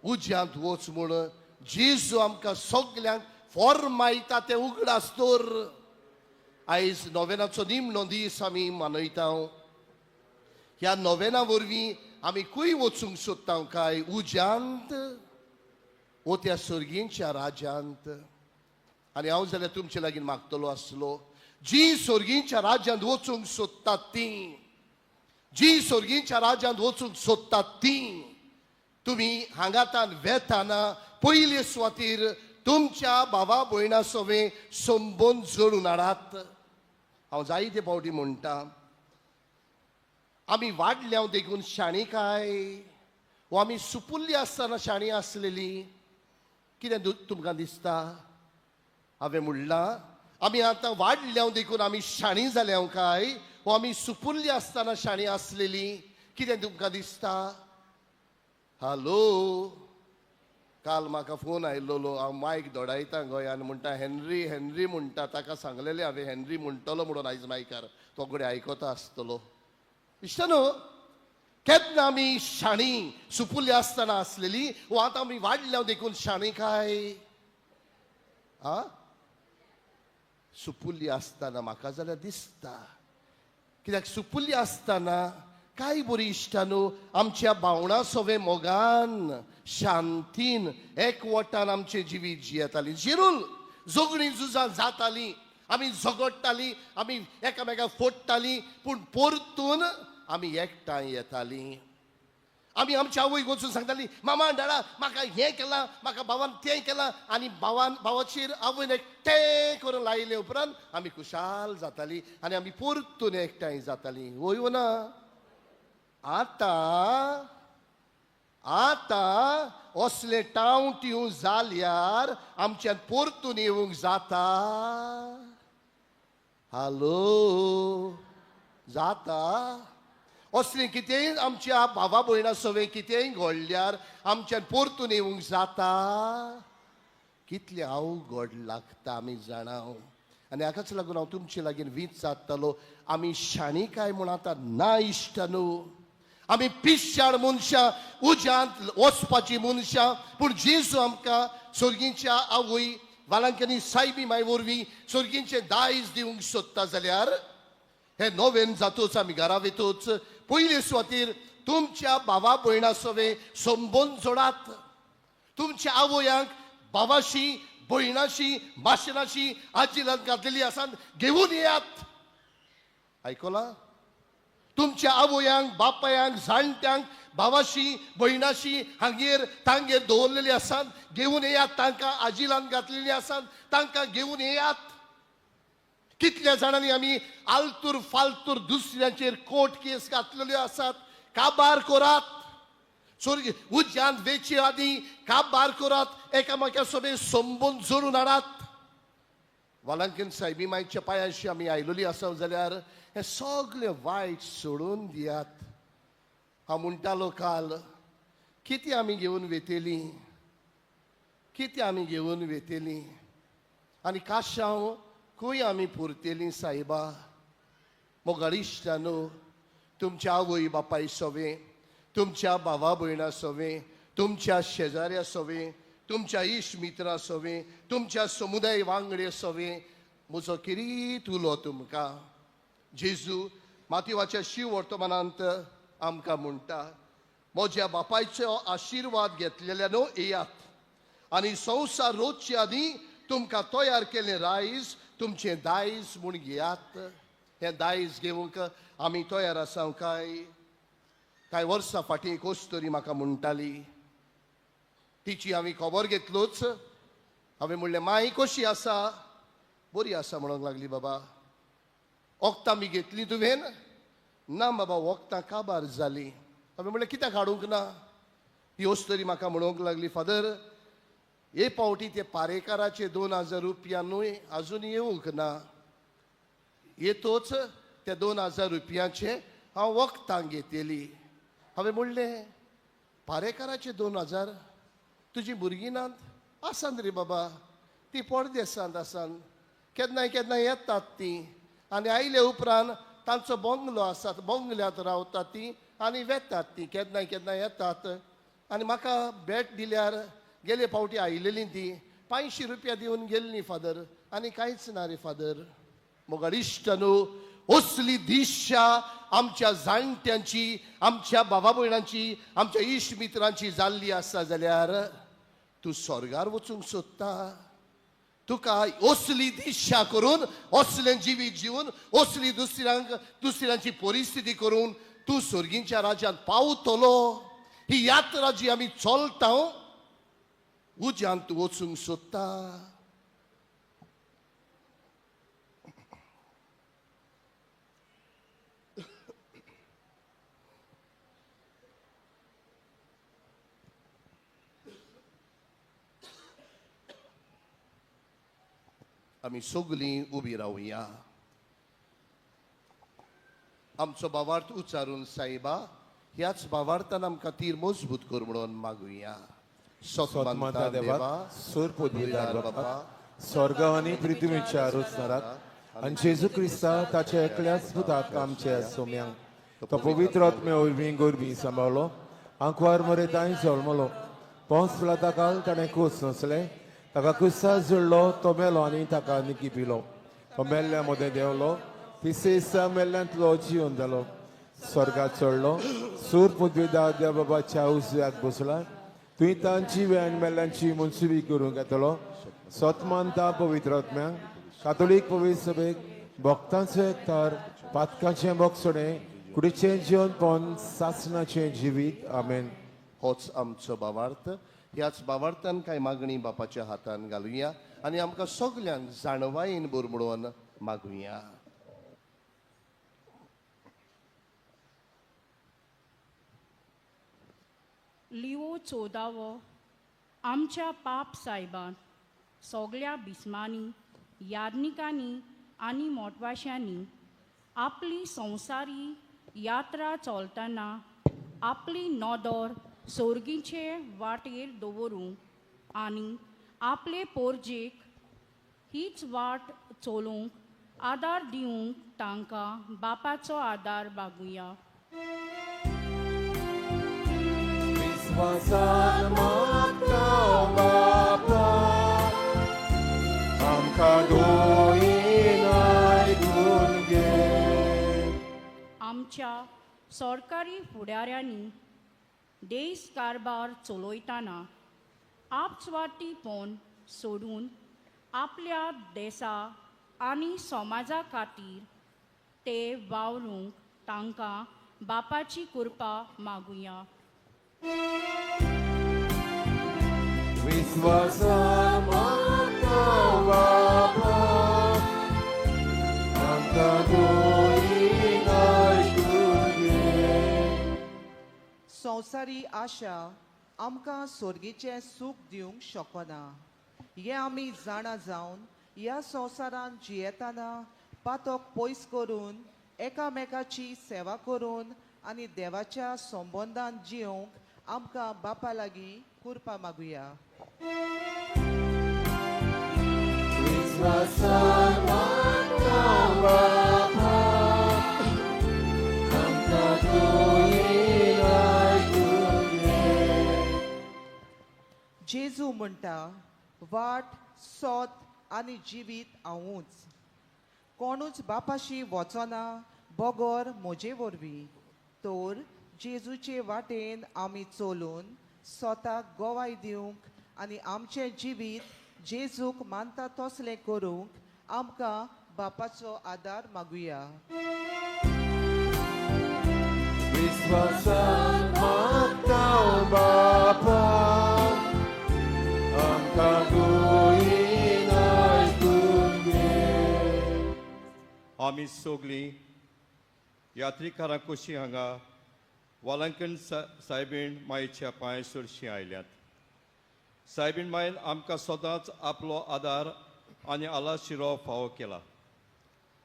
उज्यांत वच म्हूण जेजू आमकां सगल्यांक फॉर्मायता तें उगडास तर. आयज नोवेनाचो निमणो दीस आमी मनयता. ह्या नोवेना वरवीं आमी खंय वचूंक सोदता काय? उज्यांत वो त्या सर्गींच्या राज्यांत. आनी हांव जाल्यार तुमचे लागीं मागतलो आसलो, जी सर्गींच्या राज्यांत वचूंक सोदतात तीं, जी सर्गींच्या राज्यांत वचूंक सोदतात तीं, तुमी हांगातान वेताना पयले सुवातेर तुमच्या भावा भयणा सोबे संबंद जोडून हाडात. हांव जायते फावटी म्हणटा, आमी वाडल्या देखून शाणी काय, वो आमी सुपुल्ली आसतना शाणी आसलेली? कितें तुमकां दिसता? हांवें म्हणलां, आमी आतां वाडल्या देखून आमी शाणी जाल्या काय, वो आमी सुपुल्ली आसतना शाणी आसलेली? कितें तुमकां दिसता? हालो, काल म्हाका फोन आयिल्लो, हांव मायक धोडायता गोंयान, म्हणटा हेनरी हेनरी म्हणटा, ताका सांगलेलें हांवें हेनरी म्हणटलो म्हणून आयज मायकार, तो कडेन आयकता आसतलो. इश्टनो, केन्ना आमी शाणी सुपुल्ली आसतना आसलेली, वो आतां आमी वाडल्या देखून शाणी काय? आ, सुपुल्ली आसतना म्हाका जाल्यार दिसता. कित्याक सुपुल्ली आसतना काय बरी इश्टानो आमच्या भावणां सोबे मोगान, शांतीन, एकवटान आमचे जिवीत जियेताली. जिरूल झगडीं झुजां जातालीं, आमी झगडटालीं, आमी एकामेकाक फोडटालीं, पूण परतून आमी एकठांय येतालीं. आमी आमच्या आवयक वचून सांगतालीं, मामा डाडा म्हाका हें केलां, म्हाका भावान तें केलां, आनी भावाचेर आवयन एक तें करून लायले उपरांत आमी खुशाल जातालीं आनी आमी परतून एकठांय जातालीं. वय ना? आतां असले टावट्यो जाल्यार आमच्यान परतून येवंक जाता? हालो, जाता? असलें कितेंय आमच्या भावा भयणा सवें कितेंय घडल्यार आमच्यान परतून येवंक जाता? कितलें अवघड लागता आमी जाणा. आनी हाकाच लागून हांव तुमचे लागीं विचारतलो, आमी शाणी काय म्हूण आतां ना इश्टानो. आमी पिश्याळ मनशां, उज्यांत वचपाची मनशां, पूण जेजू आमकां सर्गींच्या आवय वालांकनी सायबी माय वरवीं सर्गींचे दायज दिवंक सोदता जाल्यार हे नोवेन जातूच आमी घरा वेतूच पयले सुवातेर तुमच्या भावा भयणा सोबे संबंद जोडात. तुमच्या आवयांक भावाशी, भयणाशी, माशनाशी, आजीलांत घातलेली आसात घेवन येयात. आयकलां? तुमच्या आवयांक बापायांक जाणट्यांक भावाशी भयणाशी हांगेर तांगेर दवरलेली आसात. घेवन येयात. तांकां आजिलान घातलेली आसात. तांकां घेवन येयात. कितल्या जाणांनी आमी आलतूर फालतूर दुसऱ्यांचेर कोर्ट केस घातलेल्यो आसात. काबार करात. उज्यांत वेची आदी काबार करात. एकामेका सोबे संबंद जोडून हाडात. वालांकीन सायबी मायच्या पांयाशी आमी आयलोली आसा जाल्यार हे सगळे वायट सोडून दियात. हांव म्हणटालो काल, कितें आमी घेवन वेतेली, कितें आमी घेवन वेतेली आनी काशांव खंय आमी पुरतेली सायबा. मोगाळिश्टानो, तुमच्या आवय बापाय सोवे, तुमच्या भावा भयणा सोवे, तुमच्या शेजाऱ्या सोवे, तुमच्या इश्ट मित्रां सोवे, तुमच्या समुदाय वांगडे सोवे, म्हजो किरीत उलो तुमकां. जेजू मातयेवाच्या शिव वर्तमानांत आमकां म्हणटा, म्हज्या बापायचो आशिर्वाद घेतलेल्यानो येयात आनी संवसार रोजचे आदी तुमकां तयार केलें रायज तुमचें दायज म्हूण घेयात. हें दायज घेवंक आमी तयार आसा काय? कांय वर्सां फाटीं एक ओस्तोरी म्हाका म्हणटाली. तिची हांवें खबर घेतलोच. हांवें म्हणलें, माय कशी आसा? बरी आसा म्हणूंक लागली. बाबा, वखदां बी घेतली तुवें? ना बाबा, वखदां काबार जाली. हांवें म्हणलें, कित्याक हाडूंक ना? ही ओस्तोरी म्हाका म्हणूंक लागली, फादर, हे पावटी ते पारेकाराचे 2000 रुपयानूय आजून येवंक ना. येतोच त्या 2000 रुपयाचे हांव वखदां घेतली. हांवें म्हणलें, पारेकाराचे 2000? तुजी भुरगीं नात? आसात रे बाबा, ती परदेसांत आसात. केन्नाय केन्नाय येतात ती आनी आयले उपरांत तांचो बंगलो आसा, बंगल्यांत रावतात ती आनी वेतात ती. केन्नाय केन्नाय येतात आनी म्हाका भेट दिल्यार गेले फावटी आयलेली ती 500 रुपया दिवन गेल्ली फादर, आनी कांयच ना रे फादर. मोगाळिश्टानो, असली दिशा आमच्या जाणट्यांची, आमच्या भावा भयणांची, आमच्या इश्ट मित्रांची जाल्ली आसा जाल्यार तूं स्वर्गार वचूंक सोदता? तुका असली दिशा करून, असलें जिवीत जिवन, असली दुसऱ्यांची परिस्थिती करून तूं स्वर्गींच्या राज्यांत पावतलो? ही यात्रा जी आमी चलता उज्यांत तूं वचूंक सोदता? आमी सगळीं उबी रावया. आमचो भावार्थ उच्चारून सायबा ह्याच भावार्थान आमकां तीर मजबूत कर म्हणून मागुया. सतमंता देवा, सूर पोदविदार बापा, स्वर्ग आनी पृथ्वीच्या रुचनाराक आनी जेजू क्रिस्ता ताच्या एकल्याच पुताक आमच्या सोम्यांक तो पवित्र आत्मे वरवीं गोरबी सांबाळलो, आंकवार मरेताय जल्मलो, पोंस पिलाता काल ताणें खूस नसलें, ताका क्रुसार जुळलो, तो मेलो आनी ताका निकी पिलो, तो मेल्ल्या मदें देंवलो, तिसेसा मेल्ल्यांतलो जिवन जालो, स्वर्गात चडलो, सूर पृथ्वीदार देव बाबाच्या उजव्याक बसला, तुवें तांची वेण मेल्ल्यांची मनसुबी करूंक येतलो. सतमानता पवित्र आत्म्यांक, कातोलीक पवित्र सभेक, भक्तांचो एकठार, पातकांचें बोगसणें, कुडीचें जेवण पोवन सासणाचें जिवीत. आमेन. होच आमचो भावार्थ. ह्याच भावार्थान कांय मागणी बापाच्या हातान घालुया आनी आमकां सगल्यांक जाणवायेन बोर म्हणून मागुया. लिओ 14 आमच्या पाप सायबान सगळ्या बिस्मांनी, याज्ञिकांनी आनी मोटवाश्यांनी आपली संवसारी यात्रा चलतना आपली नदर सोर्गीचे वाटेर दवरूंक आनी आपले पोरजेक हीच वाट चलोवंक आदार दिवंक तांकां बापाचो आदार मागुया. विस्वासान मागता बापा, आमकां दोयीन आयकून घे. आमच्या सरकारी फुडाऱ्यांनी देश कारबार चलयतना आपस्वार्थीपण सोडून आपल्या देशा आनी समाजा खातीर ते वावरूंक तांकां बापाची कृपा मागुया. विश्वासान मागता बापा, आमकां दोळी आयकून घे. संवसारी आशा आमकां सोर्गीचें सूख दिवंक शकना. हे आमी जाणा जावन ह्या संवसारान जियेतना पातोक पयस करून एकामेकाची सेवा करून आनी देवाच्या संबंदान जिवंक आमकां बापा लागीं कृपा मागुया. विश्वासान मागता बापा, आमकां दोळी आयकून घे. जेजू म्हणटा, वाट सोत आनी जिवीत हांवूच. कोणूच बापाशी वचना बगोर म्हजे वरवीं. तर जेजूचे वाटेन आमी चलून स्वताक गोवाय दिवंक आनी आमचें जिवीत जेजूक मानता तसलें करूंक आमकां बापाचो आदार मागुया. विश्वासान मागता बापा, आमकां दोळी आयकून घे. आमी सगळीं यात्रिकारां कशीं हांगा वालांकण सायबीण मायेच्या पांय सरशीं आयल्यात. सायबीण मायन आमकां सदांच आपलो आदार आनी आलाशिरो फावो केला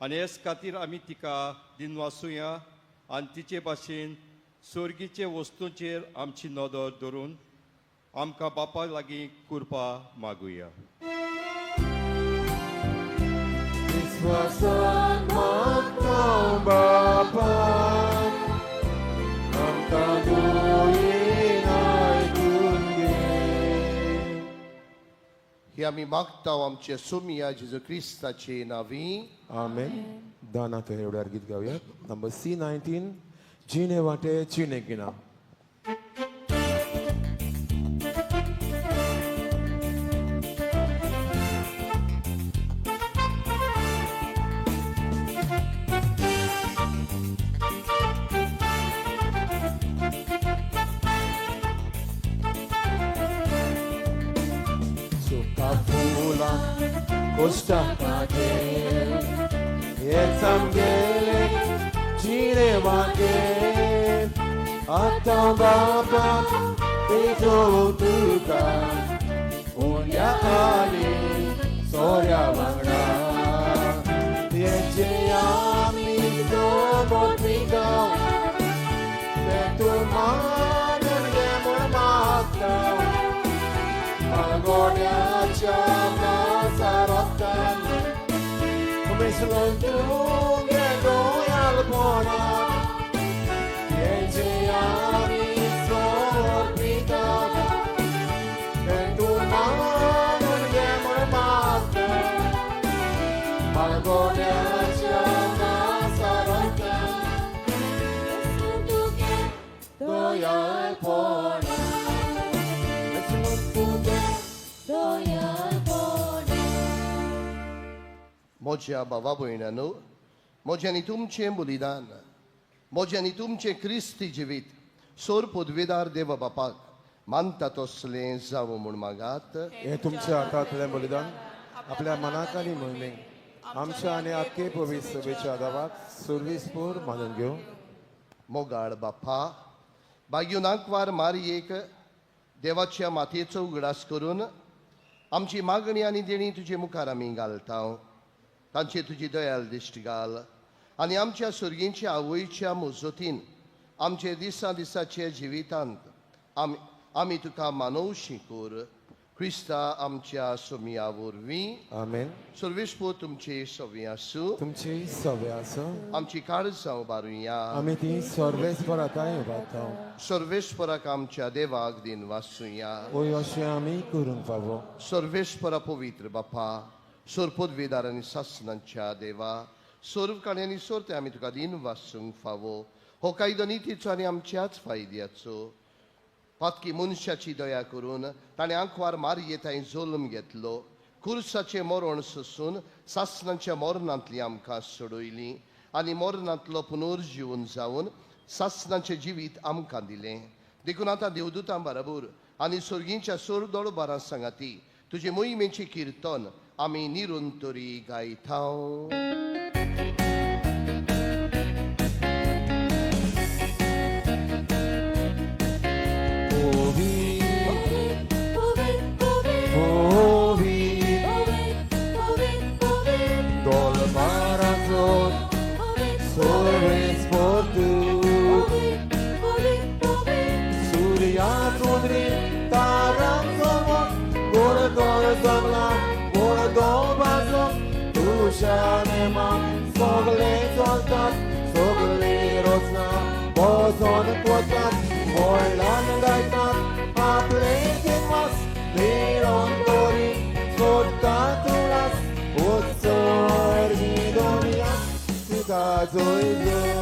आनी हेच खातीर आमी तिका दिनवासुया आनी तिचे भाशेन सर्गीचे वस्तूंचेर आमची नदर धरून आमकां बापा लागीं कृपा मागुया. विश्वासान मागता बापा, आमकां दोळी आयकून घे. हे आमी मागता आमचे सोमिया जेजू क्रिस्ताचे नांवी. आमेन. दानात एवढ्यार गीत गावयात. नंबर C19, जिणे वाटे चिणे गिना. Suka fula, costa kate, etzamgele, cine vate, ata baba, pejo tuka, unya ali, soria vangda, yeche ami dobot migau, betu manun gemur magtau. Agoniacia Nazaratan, Misluntung Egoyal Bonan, Yejiani Sorpitan, Bentumanun Gemur Matan, Agoniacia Nazaratan, Goyal Bonan. मोज्या भावा भयणांनो, मोज्यांनी तुमचें बलिदान, मोज्यांनी तुमचें क्रिस्ती जिवीत सोर पदवेदार देव बापाक मानता तसलें जावं म्हूण मागात. हे तुमच्या हातांतलें बलिदान आपल्या मनाक आनी मोहिमेक आमच्या आनी आख्खे पवित्र सभेच्या गांवाक सुरविसपूर मानून घेवं. मोगाळ बाप्पा, बाग्यो नांकवार मारयेक देवाच्या मातयेचो उगडास करून आमची मागणी आनी देणी तुजे मुखार आमी घालता. तांचे तुजी दयाल दिश्टी घाल आनी आमच्या सुर्गींच्या आवयच्या मुजतीन आमचे दिसा दिसाचे जिवितांत आमी तुका मानवशी कोर. क्रिस्ता आमच्या सोमिया वरवीं. आमेन. सर्वेस्पूर तुमचे सवे आसूं. तुमची सवय आसो. आमची काळजां उबारुया. आमी ती सर्वेस्पराताय उबारता. सर्वेस्पराक आमच्या देवाक दिन वासुया. ओय अशें आमी करूंक फावो. सर्वेस्परा पवित्र बाप्पा, सोरपदवेदार आनी सासणांच्या देवा, सोर्वकाणी आनी सोरते आमी तुका दिन वासूंक फावो. हो कायदो नितीचो आनी आमच्याच फायद्याचो. पातकी मनशाची दया करून ताणें आंकवार मारये थंय जोल्म घेतलो. खुर्साचें मरण सोसून सासणांच्या मरणांतली आमकां सोडयली आनी मरणांतलो पुनर्जीवन जावन सासणाचें जिवीत आमकां दिलें. देखून आतां देवदूतां बरोबर आनी सर्गीच्या सोरदोळ बारा सांगाती तुजे मोहिमेची कीर्तन आमी निरंतरी गायतां. Sogle soltat, sogle rosna, bozon potat, moilan gaitat, aple mas, liron dori, sotatulas, utsor gidonia, sikazoizun.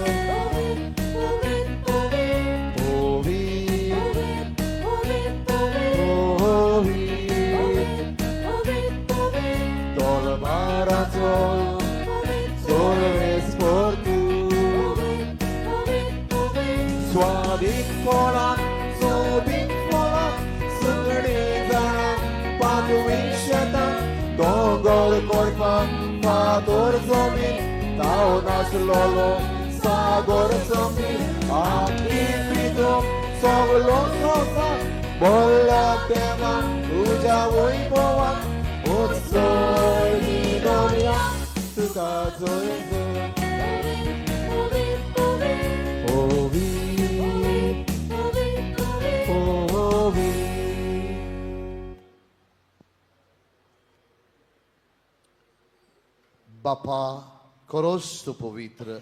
Dongol korpa, pador zombie, tau nas lolo, sagor zombie, aki pito, soglo sosa, bola tema, uja ui boa, utsoi nidoria, tukazoizo. बापा खरोच तू पवित्र,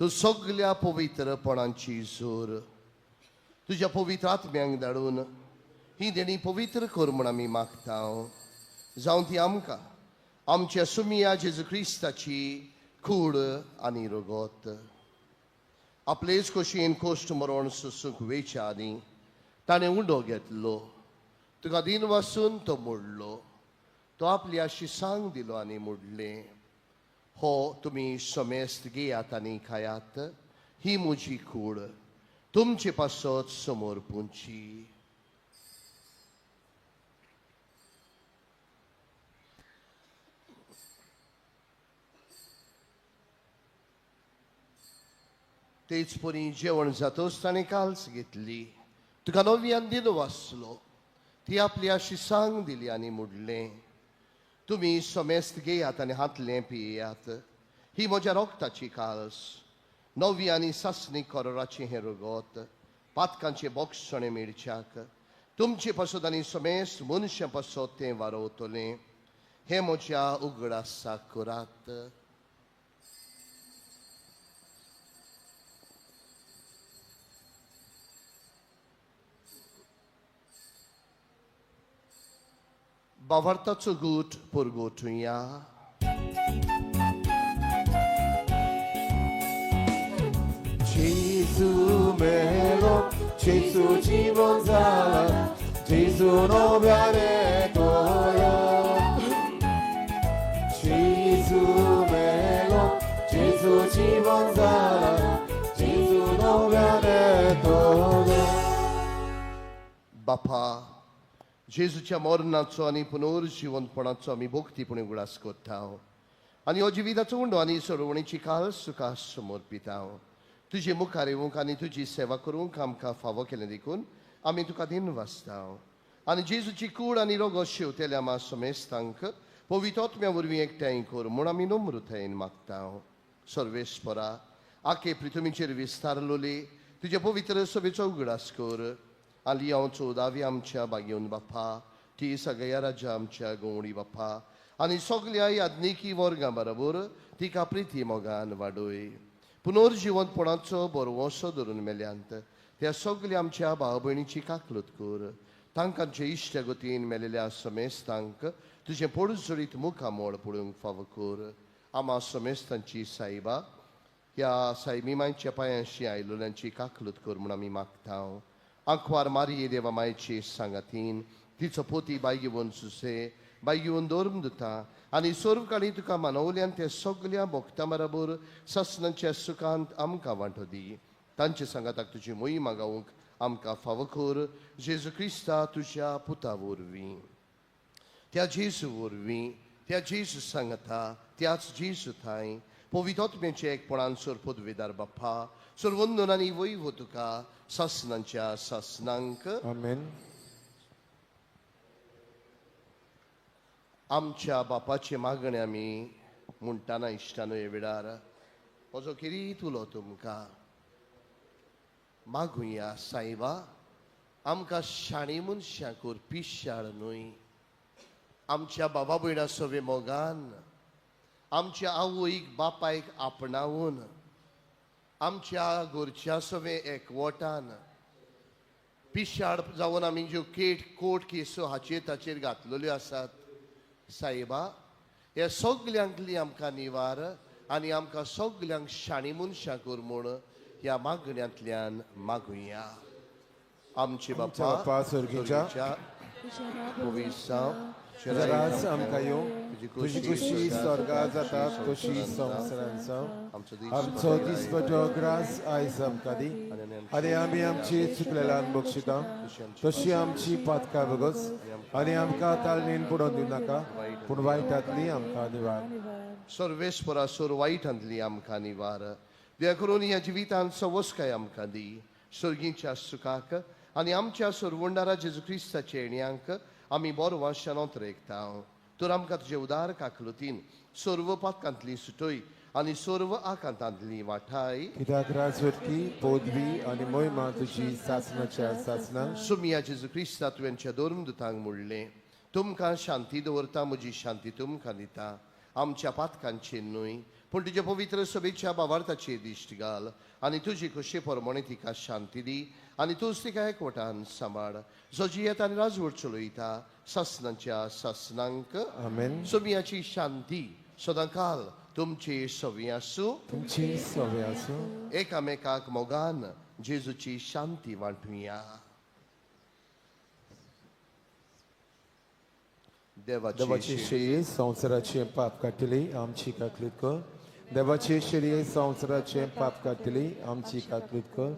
तू सगळ्या पवित्रपणांची जोर तुझ्या पवित्र आत्म्यांक धाडून ही देणी पवित्र कर म्हूण आमी मागता. जावं ती आमकां आमच्या सुमिया जेजू क्रिस्ताची कूड आनी रगत. आपलेच खोशयेन कोश्ट मरण सुसूंक वेच्या आनी ताणें उंडो घेतलो, तुका दिन वासून तो मोडलो, तो आपल्या शिसांक दिलो आनी मोडलें. हो तुमी समेस्त घेयात आनी खायात, ही म्हजी कूड तुमचे पासत समोर पुंची. तेच परी जेवण जातोच ताणें काल्स घेतली, तुका नव्यान दिलो वासलो, ती आपल्या शिसांक दिली आनी मोडलें. तुमी समेस्त घेयात आनी हातलें पियेयात, ही म्हज्या रोगताची काल्स, नवी आनी सासणी कोराचें हें रगत, पातकांचे बोक्षणे मेळच्याक तुमचे पासत आनी समेस्त मनशां पासत तें वारवतलें. हें म्हज्या उगडासाक करात. Bavartaco gut porgotuja. Gesù melo, Gesù জীবন জ্বালা, Gesù নবারে তোয়া. Gesù melo, Gesù জীবন জ্বালা, Gesù নবারে তোয়া. बापा जेजूच्या मरणाचो आनी पुनर्जीवनपणाचो आमी भक्तीपणे उगडास करता आनी हो जिविताचो उंडो आनी सोडवणेची काळ सुखास समर्पिता. तुजे मुखार येवंक आनी तुजी सेवा करूंक आमकां फावो केलें देखून आमी तुका दिन वाचता. आनी जेजूची कूड आनी रोगो शेवतेल्या आमा समेस्तांक पवित्र आत्म्या वरवीं एकठांय कर म्हूण आमी नम्रतायेन मागता. सर्वेस्परा आखे पृथ्वीचेर विस्तारलोले तुजे पवित्र सभेचो उगडास कर. आली हांव चोदावी आमच्या बागेवन बापा, ती सगळ्या राज्या आमच्या गोवणी बापा आनी सगळ्या याज्ञिकी वर्गां बरोबर तिका प्रिती मोगान वाडोय. पुनर्जीवनपणाचो बरवोसो धरून मेल्यांत त्या सगळ्या आमच्या भाव भयणीची काकलूत कर. तांकांचे इश्ट गतीन मेलेल्या समेस्तांक तुजें पडसुरीत मुखामोळ पडूंक फावो कर. आमा समेस्तांची सायबा ह्या सायबीमायच्या पांयांशी आयलोल्यांची काकलूत कर म्हूण आमी मागता. आंकवार मारिये देवा मायेची सांगातीन तिचो पोती बायगिवून सुसे बाय घेवन दवरून दिता आनी सोर्वकाळी तुका मानवल्यान ते सगळ्या भक्तां बरोबर ससनाच्या सुखांत आमकां वांटो दी तांचे सांगाताक तुजी मोहीम गावूंक आमकां फावो कर जेजू क्रिस्ता तुज्या पुता वरवीं त्या जेजू वरवीं त्या जेजू सांगता त्याच जेजू थंय पवित्रोत्म्याचे एकपणान सोरपदवेदार बाप्पा सोरवंदन आनी वैभव तुका ससनांच्या ससनांक आमेन. आमच्या बापाचे मागणे आमी म्हणटाना इश्टानो हे वेळार म्हजो किरीत उलो तुमकां मागुया सायबा आमकां शाणी मनशां करपी शाळ न्हय आमच्या बाबा भयणा सवे मोगान आमच्या आवयक बापायक आपणावून आमच्या घरच्या सवे एकवटान पिशाळ जावन आमी ज्यो कोट केसो हाचेर ताचेर घातलेल्यो आसात सायबा हे सगल्यांकली आमकां निवार आनी आमकां सगल्यांक शाणी मनशां कर म्हूण ह्या मागण्यांतल्यान मागुया आमचे बापा सुर्गीच्या जरास आमकां यो तुजी कुशी स्वर्गांत जाता तशी संवसारांत जावं आमचो दिसपटो ग्रास आयज आमकां दी आनी आमी आमची चुकलेल्यान बक्षिता तशी आमची पातकां बगस आनी आमकां ताळणेन पडोवन दिनाका पूण वायटांतली आमकां निवार सर्वेस्परा सोर वायटांतली आमकां निवार दया करून ह्या जिवितांत सवस्काय आमकां दी सर्गीच्या सुखाक आनी आमच्या सोरवंडारा जेजू क्रिस्ताच्या येण्याक आमी बरो शानोत रेखता तर आमकां तुजे उदार काकलुतीन सर्व पातकांतली सुटय आनी सर्व आकांतांतली वाठाय कित्याक राजवटकी पदवी आनी मोहिमा तुजी सासणाच्या सासणांक सुमिया जेजू क्रिस्ता तुवेंच्या दोरमदुतांक म्हणलें तुमकां शांती दवरता म्हजी शांती तुमकां दिता आमच्या पातकांचेर न्हय पूण तुज्या पवित्र सभेच्या भावार्थाचेर दिश्ट घाल आनी तुजी कशे प्रमाणे तिका शांती दी आनी तूंच तिका एकवटान सांबाळ जो जियेता आनी राजवट चलयता ससनांच्या ससनांक आमेन. सुमियाची शांती सदांकाल तुमचे सवे आसूं तुमची सवे आसूं एकामेकाक मोगान जेजूची शांती वांटुया देवाची शेळये संवसाराचे पाप काडटली आमची काकलीत कर देवाची शेळये संवसाराचे पाप काडटली आमची काकलीत कर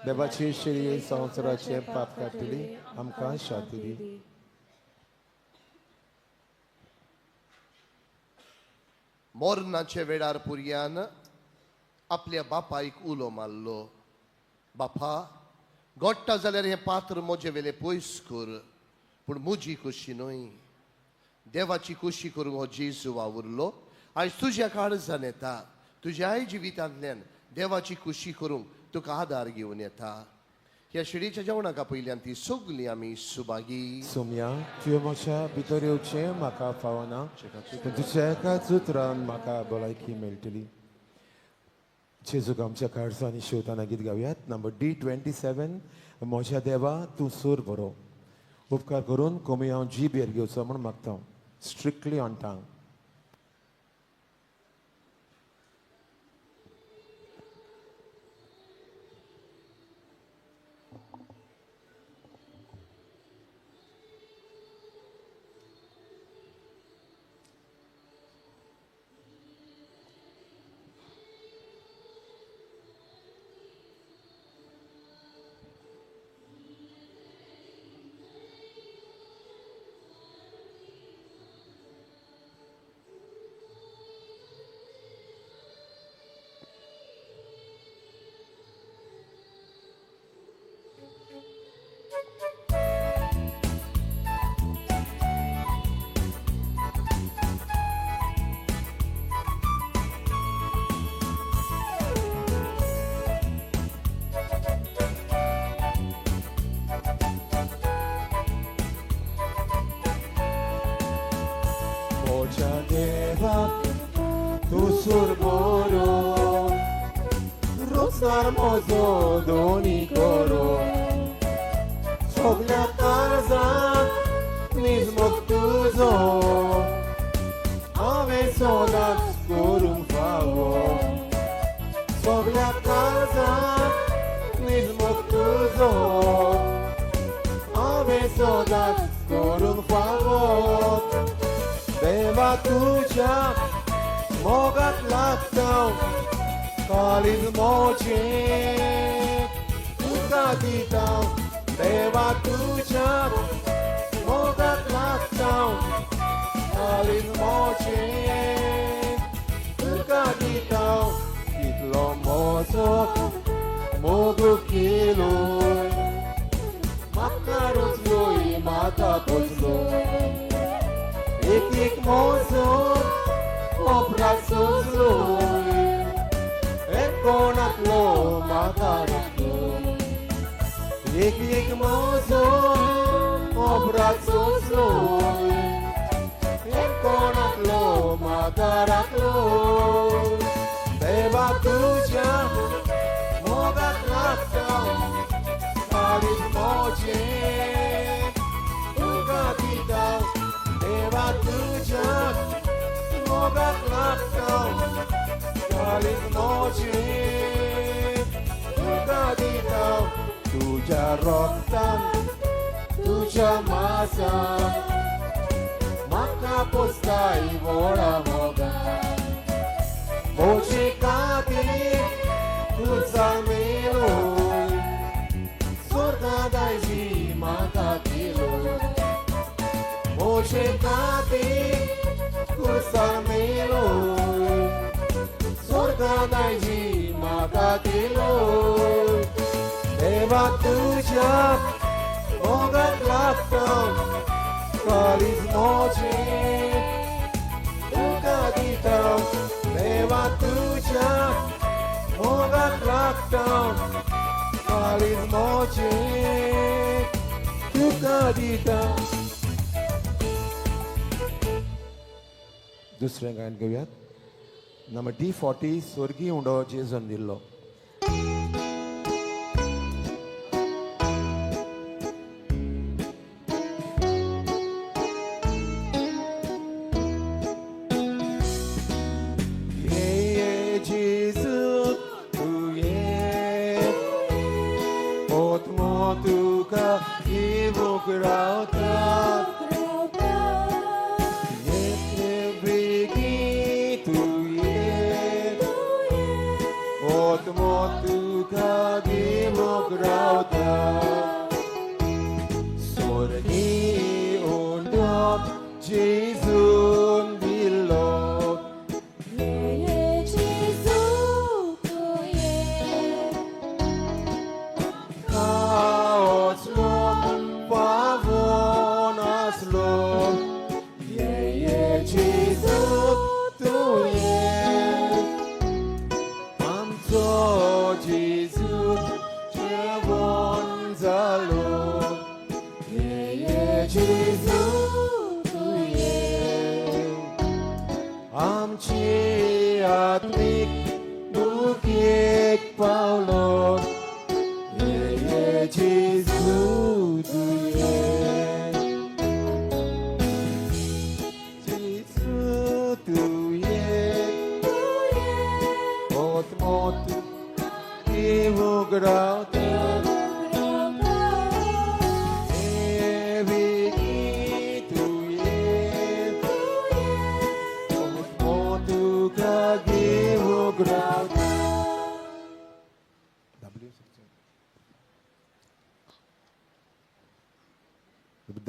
देवाची शेळये संवसाराचे पाप काडटली आमकां शांती दी मोरनाच्या वेळार पुर्यान आपल्या बापायक उलो मारलो बापा गोडटा जाल्यार हें पात्र म्हजे वेले पयस कर पूण म्हजी खुशी न्हय देवाची खुशी करूंक हो जेजू वावुरलो आयज तुज्या काळजान येता तुज्याय जिवितांतल्यान देवाची खुशी करूंक तुका आदार घेवन येता ह्या शिडीच्या जेवणाका पयल्यान ती सगळीं आमी सुभागी सोम्या तुवें म्हज्या भितर येवचें म्हाका फावना पूण तुज्या एकाच उतरान म्हाका भलायकी मेळटली जेजूक आमच्या काळजांनी शेवताना गीत गावयात नंबर D27 म्हज्या देवा तूं सूर बरो उपकार करून कमी हांव जीबेर घेवचो म्हूण मागता स्ट्रिक्टली ऑन टांग Tusur moro, rosnar mozo doni koro, sogna casa, nismok tuzo, ave sodat skorum favo, sogna casa, nismok tuzo, ave sodat skorum favo. तुझ्या मोगात लागता काळीज मोचे तुका दिता देवा तुझ्या मोगात लागता काळीज मोचे तुका दिता कितलो मोसो मोग केलो म्हाका रुचलोय म्हाका पोचलो एक मोसो कोपराक सोजलोय एक कोणाकलो म्हाका रुचलो एक मोसो कोपराक सोजलोय एक कोणाकलो म्हाका राखलो देवा तुझ्या मोगात लागता काळीज मोचे तुका दिता देवा तुझ्या मोगात लागता काळीज मोचे तुका दिता तुझ्या रोगतान तुझ्या मासान म्हाका पोसताय व्हडा मोगान मोचे खातीर तुझा मेलो स्वर्गांत आयजी म्हाका दिलो मोचे खातीर तुझा मेलो स्वर्गांत आयजी म्हाका दिलो देवा तुझ्या मोगात लागता काळीज मोचे तुका दिता देवा तुझ्या मोगात लागता काळीज मोचे तुका दिता. दुसरें गायन घेवयात नंबर D40 स्वर्गीय उंडो जेजून दिल्लो.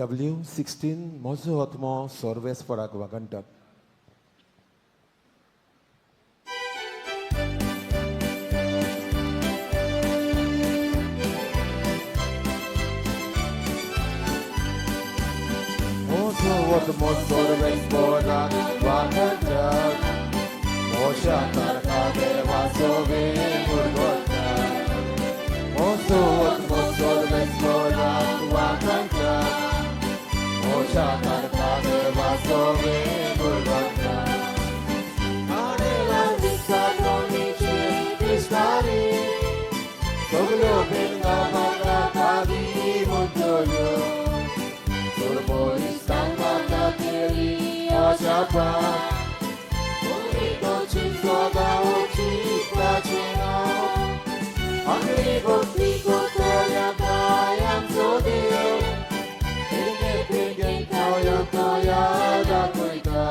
W16 मोजो आत्मो सर्वेस्पराक वागंटात. Mozo आत्मो सर्वेस्पराक वागंटात. मोशा तारका देवा सोवे मुरगोतात. Mozo आत्मो सर्वेस्पराक वागंटात. मोशा तारका देवा सोवे मुरगोतात. आनेला दिसा दोनीचे दिसताली. सगळ्यो बेंगा म्हाका खाली म्हणटल्यो. Turbolistan म्हाका केली आशा प्राण. Ulicoci zgoda uciskacie nam. Angli gości kotelia dajem cudiel. I nie pięknie to ja da kujta.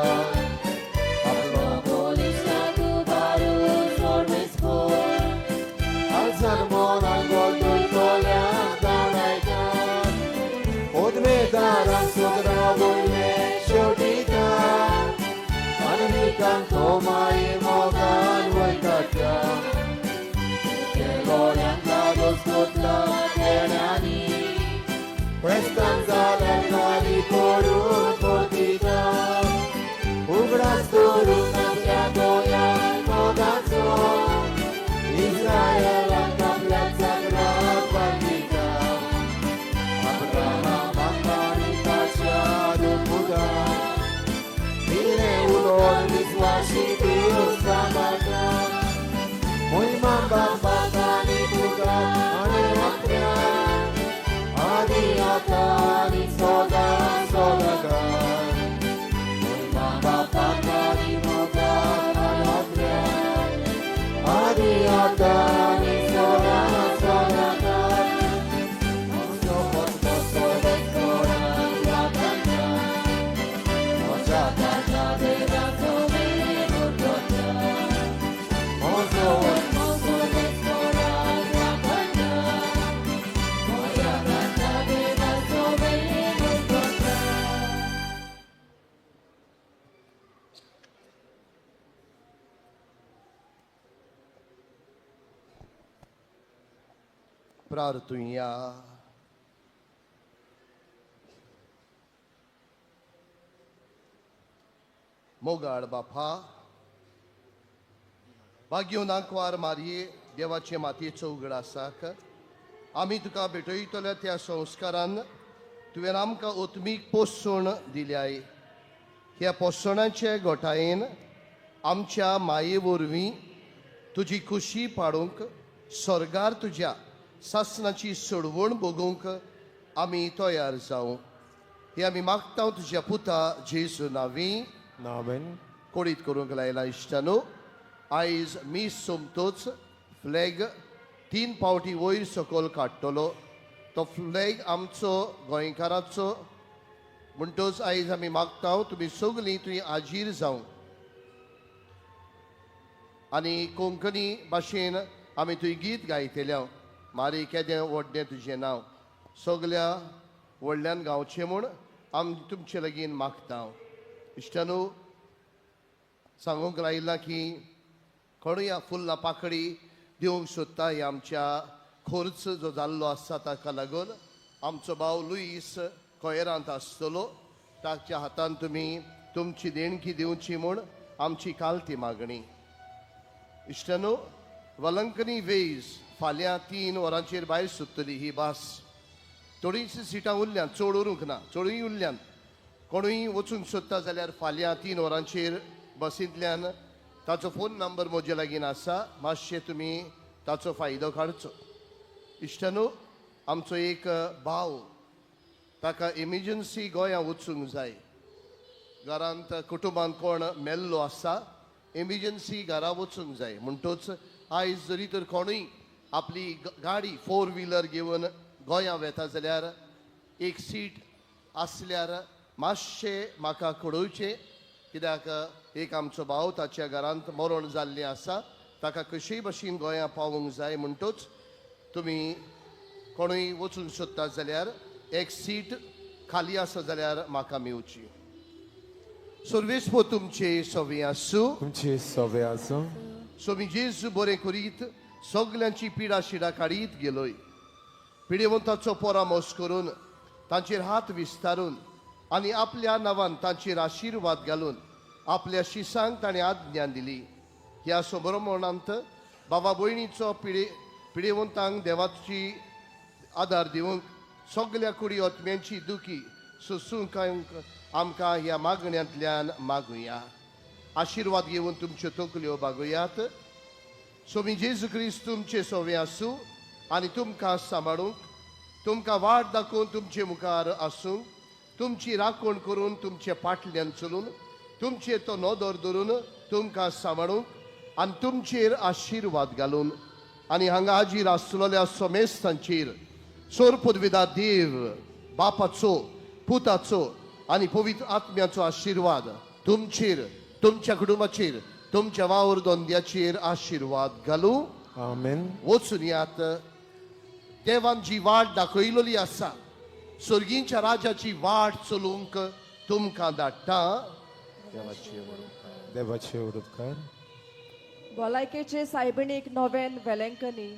sermonan goldul toliam danaitan. Odmedaran sodravulle shotita. Anamikan tomai mogan waitatia. Kelorian gados kutla tenani. Prestan zalanna di korun potita. Ubras turun natia doya mogazo. Israel angkatlah sagrat bandita. Abraham mantanita syadu muda. Bile ulon miswashi tius samada. Muy mambambakani buka anewakya. Adi atani soda sodagan. Muy mambambakani buka anewakya. Adi atani soda sodagan. Mosokot mosokot soda yakanya. Mosakanya beda sobe mutotya. Mosokot mosokot soda yakanya. Mosakanya beda sobe mutotya. प्रार्थुया. मोगाळ बापा, भाग्यो नांकवार मारये देवाचे मातयेचो उगडासाक आमी तुका भेटयतल्या त्या संस्कारान तुवें आमकां ओतमीक पोसण दिल्याय. ह्या पोसणाचे घोटायेन आमच्या माये वरवीं तुजी खुशी पाडूंक स्वर्गार तुज्या सासणाची सोडवण भोगूंक आमी तयार जावं. हे आमी मागता तुज्या पुता जेजू नांवी. Amen. कोडीत करूंक लायला इश्टानो. आयज मी सोमतोच फ्लॅग 3 पावटी वयर सकयल काडटलो. तो फ्लॅग आमचो गोंयकाराचो म्हणटच आयज आमी मागता तुमी सगळीं थंय हाजीर जावं आनी कोंकणी भाशेन आमी थंय गीत गायतल्या. मारी केदें व्हडलें तुजें नांव. सगल्या व्हडल्यान गांवचें म्हूण आमी तुमचे लागीं मागता. इश्टानो, सांगूंक लायलां की कोणूय फुल्लां पाकळी दिवंक सोदता हे आमच्या खर्च जो जाल्लो आसा ताका लागून आमचो भाव लुईस कोयरांत आसतलो. ताच्या हातान तुमी तुमची देणगी दिवची म्हूण आमची कालती मागणी. इश्टानो, वलंकनी वेज फाल्यां 3 वरांचेर भायर सुट्टली ही बस. थोडींशीं सिटां उरल्यांत, चड उरूंक ना, चडूय उरल्यांत. कोणूय वचूंक सोदता जाल्यार फाल्यां 3 वरांचेर बसींतल्यान ताचो फोन नंबर म्हजे लागीं आसा. मातशें तुमी ताचो फायदो काडचो. इश्टानो, आमचो एक भाव ताका एमर्जन्सी गोंयां वचूंक जाय. घरांत कुटुंबांत कोण मेल्लो आसा, एमर्जन्सी घरा वचूंक जाय. म्हणटच आयज जरी तर कोणूय आपली गाडी 4 व्हिलर घेवन गोंयां वेता जाल्यार एक सीट आसल्यार मातशें म्हाका कळोवचें. कित्याक एक आमचो भाव ताच्या घरांत मरण जाल्लें आसा. ताका कशेय भाशेन गोंयां पावूंक जाय. म्हणटच तुमी कोणूय वचूंक सोदता जाल्यार एक सीट खाली आसा जाल्यार म्हाका मेवची. सर्वेस्पो तुमचे सवे आसूं. तुमचे सवे आसूं. स्वामी जेजू बरें करीत सगल्यांची पिडा शिडा काडीत गेलोय. पिडेवंताचो परामर्श करून तांचेर हात विस्तारून आनी आपल्या नांवान तांचेर आशिर्वाद घालून आपल्या शिसांक ताणें आज्ञा दिली. ह्या सुब्रमणांत बाबा भयणीचो पिडेवंतांक देवाची आदार दिवंक सगल्या कुडी आत्म्यांची दुखी सोसूंक आमकां ह्या मागण्यांतल्यान मागुया. आशिर्वाद घेवन तुमच्यो तकल्यो बागुयात. स्वामी जेजू क्रिस्त तुमचे सवे आसूं आनी तुमकां सांबाळूंक, तुमकां वाट दाखोवन तुमचे मुखार आसूंक, तुमची राखण करून तुमचे फाटल्यान चलून तुमचेर तो नदर धरून तुमकां सांबाळूंक आनी तुमचेर आशिर्वाद घालून आनी हांगा हाजीर आसलेल्या सोमेस्तांचेर सोर पदवीदार देव बापाचो, पुताचो आनी पवित्र आत्म्याचो आशिर्वाद तुमचेर, तुमच्या कुटुंबाचेर, तुमच्या वावर दोंद्याचेर आशिर्वाद घालूं. आमेन. वचून यात. देवान जी वाट दाखयलेली आसा स्वर्गींच्या राजाची वाट चलूंक तुमकां धाडटा. देवाचे उदोदकार. भलायकेचे सायबिणीक नोवेन वेलेंकनी.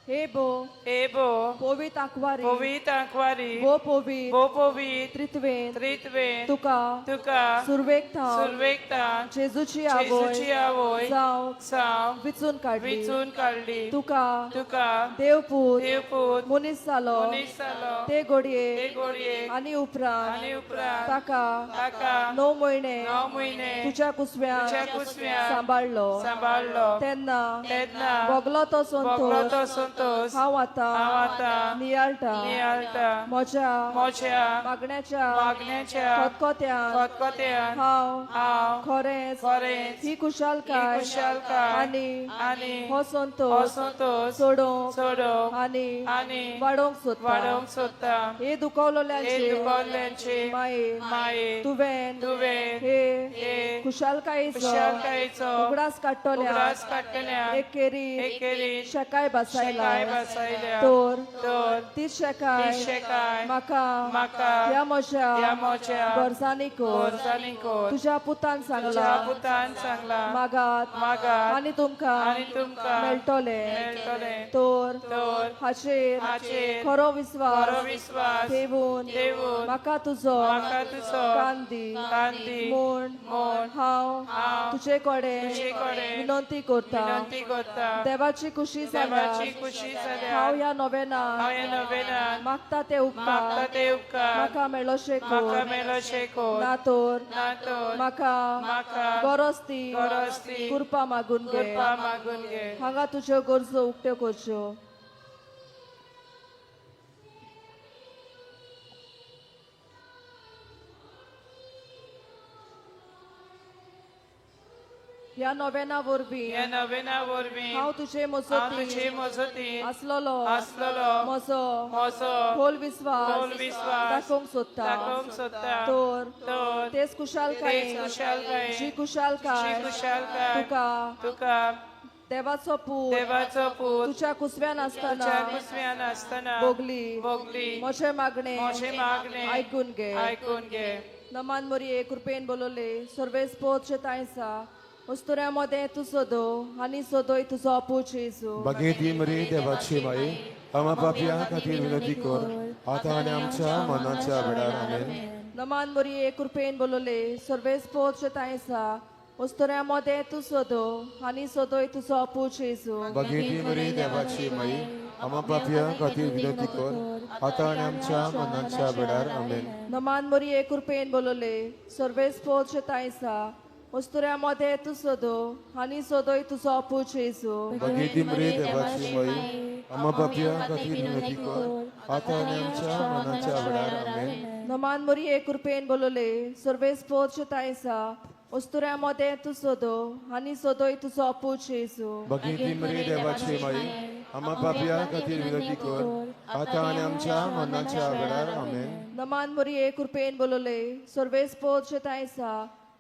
हे बो Ebo, पोवीत आंकवारी povit aquari, बो पोवीत bo povit, त्रित्वेन tritven, तुका tuka, सुरवेक थांव survekta, जेजूची Jezuची आवय, जावं sav, विचून काडली. vitzun kaldi, तुका tuka, देवपूत devput, मनीस जालो unisalo, ते घडये tegorye, आनी उपरांत आणि उपरांत, ताका taka, 9 म्हयने 9 महिने, तुझ्या कुसव्यान तुझ्या कुसव्यान सांबाळलो. सांभाळलो. तेन्ना तेन्ना बोगलो तो बगलो तो संतोष संतोष, हांव आतां नियाळटा नियाळटा, म्हज्या मागण्याच्या खतखत्यान खतखत्यान, हांव खरेंच खरेंच ही खुशालकाय आनी हो संतोष सोडोवंक आनी वाडोवंक वाडोवंक सोदता. सोदता. हे हे दुखवलेल्यांचे दुखवल्यांचे माये तुवें हे खुशालकायेचो खुशालकायेचो उगडास काडटल्या उगडास काडटल्या एक केरी शेकाय बसायला बसायल्या. तर ती शेकाय म्हाका ह्या म्हज्या गोरसांनी कोर तुझ्या पुतान सांगला मागात आनी तुमकां मेळटले. तर हाचेर खरो विस्वास ठेवून म्हाका तुजो कांदी म्हूण हांव तुजे कडेन विनंती करता. देवाची खुशी जाल्यार हांव ह्या नोवेनान मागता ते उपकार म्हाका मेळोशे कोर. ना तर म्हाका गरज ती कृपा मागून घे. हांगा तुज्यो गरजो उक्त्यो करच्यो. ह्या नोवेना वरवीं हांव तुजे मजती आसलोलो म्हजो खोल विस्वास दाखोवंक सोदता. तर तेच खुशालकायेन जी खुशालकाय तुका देवाचो पूत तुझ्या कुसव्यान आसतना भोगली. म्हजे मागणे आयकून घे. नमान मोरये कृपेन बोलोले सर्वेस पोचे तायसा उस्तुऱ्यामध्ये तू सोदो आणि सोदोय तुझो अपूच येसू. बागेती मरी देवाची माई आम्हा पापिया खातीर विनंती कर आता आणि आमच्या मनाच्या वेळार. आमेन. नमान मोरये कृपेन बोलोले सर्वेस पोचे तायसा उस्तुऱ्यामध्ये तू सोदो आणि सोदोय तुझो अपूच येसू. बागेती मरी देवाची माई आम्हा पापिया खातीर विनंती कर आता आणि आमच्या मनाच्या वेळार. आमेन. नमान मोरये कृपेन बोलोले सर्वेस पोचे तायसा उस्तुऱ्यामध्ये तू सोदो आणि सोदोय तुझो अपूच येसू. बागेती मरी देवाची माई आम्हा पापिया खातीर विनंती कर आता आणि आमच्या मनाच्या वेळार. आमेन. नमान मोरये कृपेन बोलोले सर्वेस पोचे तायसा उस्तुऱ्यामध्ये तू सोदो आणि सोदोय तुझो अपूच येसू. बागेती मरी देवाची माई आम्हा पापिया खातीर विनंती कर आता आणि आमच्या मनाच्या वेळार. आमेन. नमान मोरये कृपेन बोलोले सर्वेस पोचे तायसा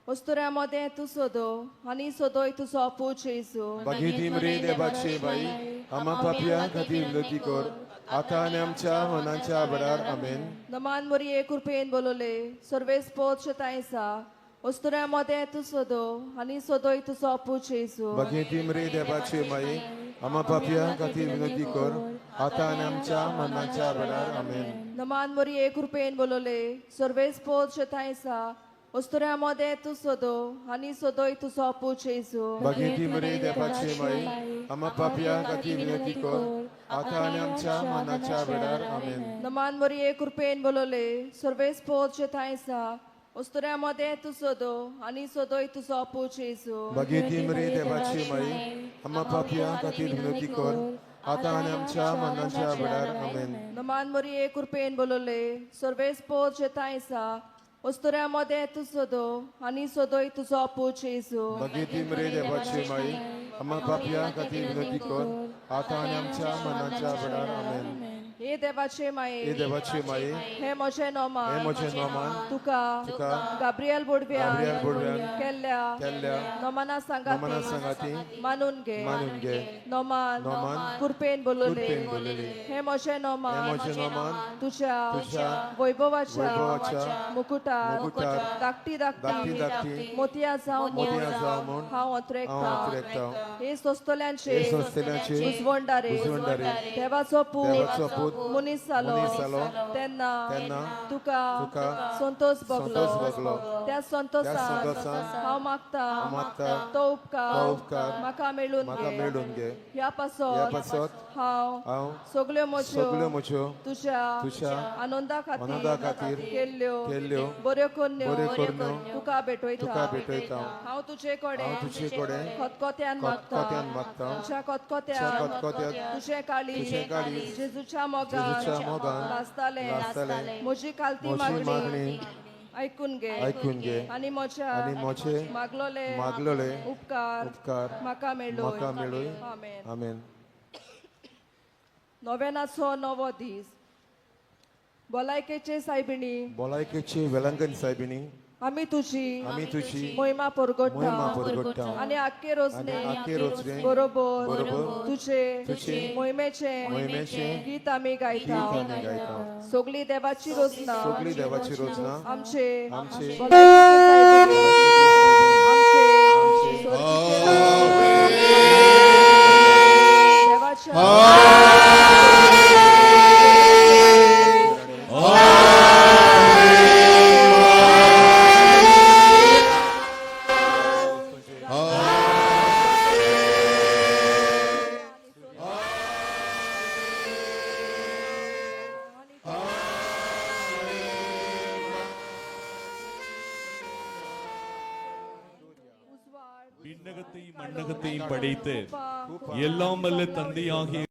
उस्तुऱ्यामध्ये तू सोदो आणि सोदोय तुझो अपूच येसू. बागेती मरी देवाची माई आम्हा पापिया खातीर विनंती कर आता आणि आमच्या मनाच्या वेळार. आमेन. नमान मोरये कृपेन बोलोले सर्वेस पोचे तायसा उस्तुऱ्यामध्ये तू सोदो आणि सोदोय तुझो अपूच येसू. बागेती मरी देवाची माई आम्हा पापिया खातीर विनंती कर आता आणि आमच्या मनाच्या वेळार. आमेन. नमान मोरये कृपेन बोलोले सर्वेस पोचे तायसा उस्तुऱ्यामध्ये तू सोदो आणि सोदोय तुझो अपूच येसू. बागेती मरी देवाची माई आम्हा पापिया खातीर विनंती कर आता आणि आमच्या मनाच्या वेळार. आमेन. नमान मोरये कृपेन बोलोले सर्वेस पोचे तायसा उस्तुऱ्यामध्ये तू सोदो आणि सोदोय तुझो अपूच येसू. बागेती मरी देवाची माई आम्हा पापिया खातीर विनंती कर आता आणि आमच्या मनाच्या वेळार. आमेन. नमान मोरये कृपेन बोलोले सर्वेस पोचे तायसा उस्तुऱ्यामध्ये तू सोदो आणि सोदोय तुझो अपूच येसू. बागेती मरी देवाची माई आम्हा पापिया खातीर विनंती कर आता आणि आमच्या मनाच्या वेळार. आमेन. हे देवाचे माये हे देवाचे माये हे म्हजे नोमान हे म्हजे नोमान तुका तुका गाब्रिएल बुडव्यान गाब्रिएल बुडव्यान केल्ल्या केल्ल्या नोमाना नोमाना सांगाती सांगाती मानून घे मानून घे नोमान नोमान कुरपेन बोलोले कुरपेन बोलोले हे म्हजे नोमान हे म्हजे नोमान तुझ्या तुझ्या वैभवाच्या वैभवाच्या मुकुटार मुकुटार धाकटी धाकटी धाकटी मोतिया जावन मोतिया जावं म्हूण हांव हांव अंतरेकता अंतरेकता हे सोस्तोल्यांचे हे सोस्तोल्यांचे उजवणदारे उजवणदारे देवाचो देवाचो पूत मनीस जालो मनीस जालो तेन्ना तेन्ना तुका तुका संतोष भोगलो संतोष भोगलो त्या त्या संतोषान संतोषान हांव मागता मागता तो उपकार म्हाका मेळून म्हाका घे मेळून घे ह्या पासत ह्या पासत हांव हांव सगल्यो सगल्यो म्हज्यो तुझ्या तुझ्या आनंदा आनंदा खातीर केल्ल्यो बऱ्यो कन्यो बऱ्यो कन्यो तुका भेटयता तुका भेटयता हांव तुजे कडेन हांव तुजे कडेन खतखत्यान खतखत्यान मागता मागता तुझ्या तुझ्या खतखत्यान खतखत्यान तुझे काळी तुझें काळीज जेजूच्या जेजूच्या मोगान मोगान लासताले लासताले म्हजी कालती म्हजी मागणी मागणी ऐकून घे ऐकून घे आणि आनी म्हज्या म्हजे मागलोले उपकार उपकार म्हाका मेळ्ळो म्हाका मेळूय आमेन आमेन नोवेनाचो नवो दीस भलायकेचे सायबिणी भलायकेची वेलांकन सायबिणी आमी तुझी तुझी मोहिमा परगट्टा मोहिमा परगट्टा आणि आख्खे रोजने आनी आख्खे रोजने बरोबर तुझे मोहिमेचे गीत आमी गायता गीत आमी गायता सगळी देवाची रोजना सगळी देवाची रोजना आमचे आमचे भलायकेचे सायबिणी, आमचे देवाच्या விண்ணகத்தையும் மண்ணகத்தையும் படைத்து எல்லாம் வல்ல தந்தையாகிய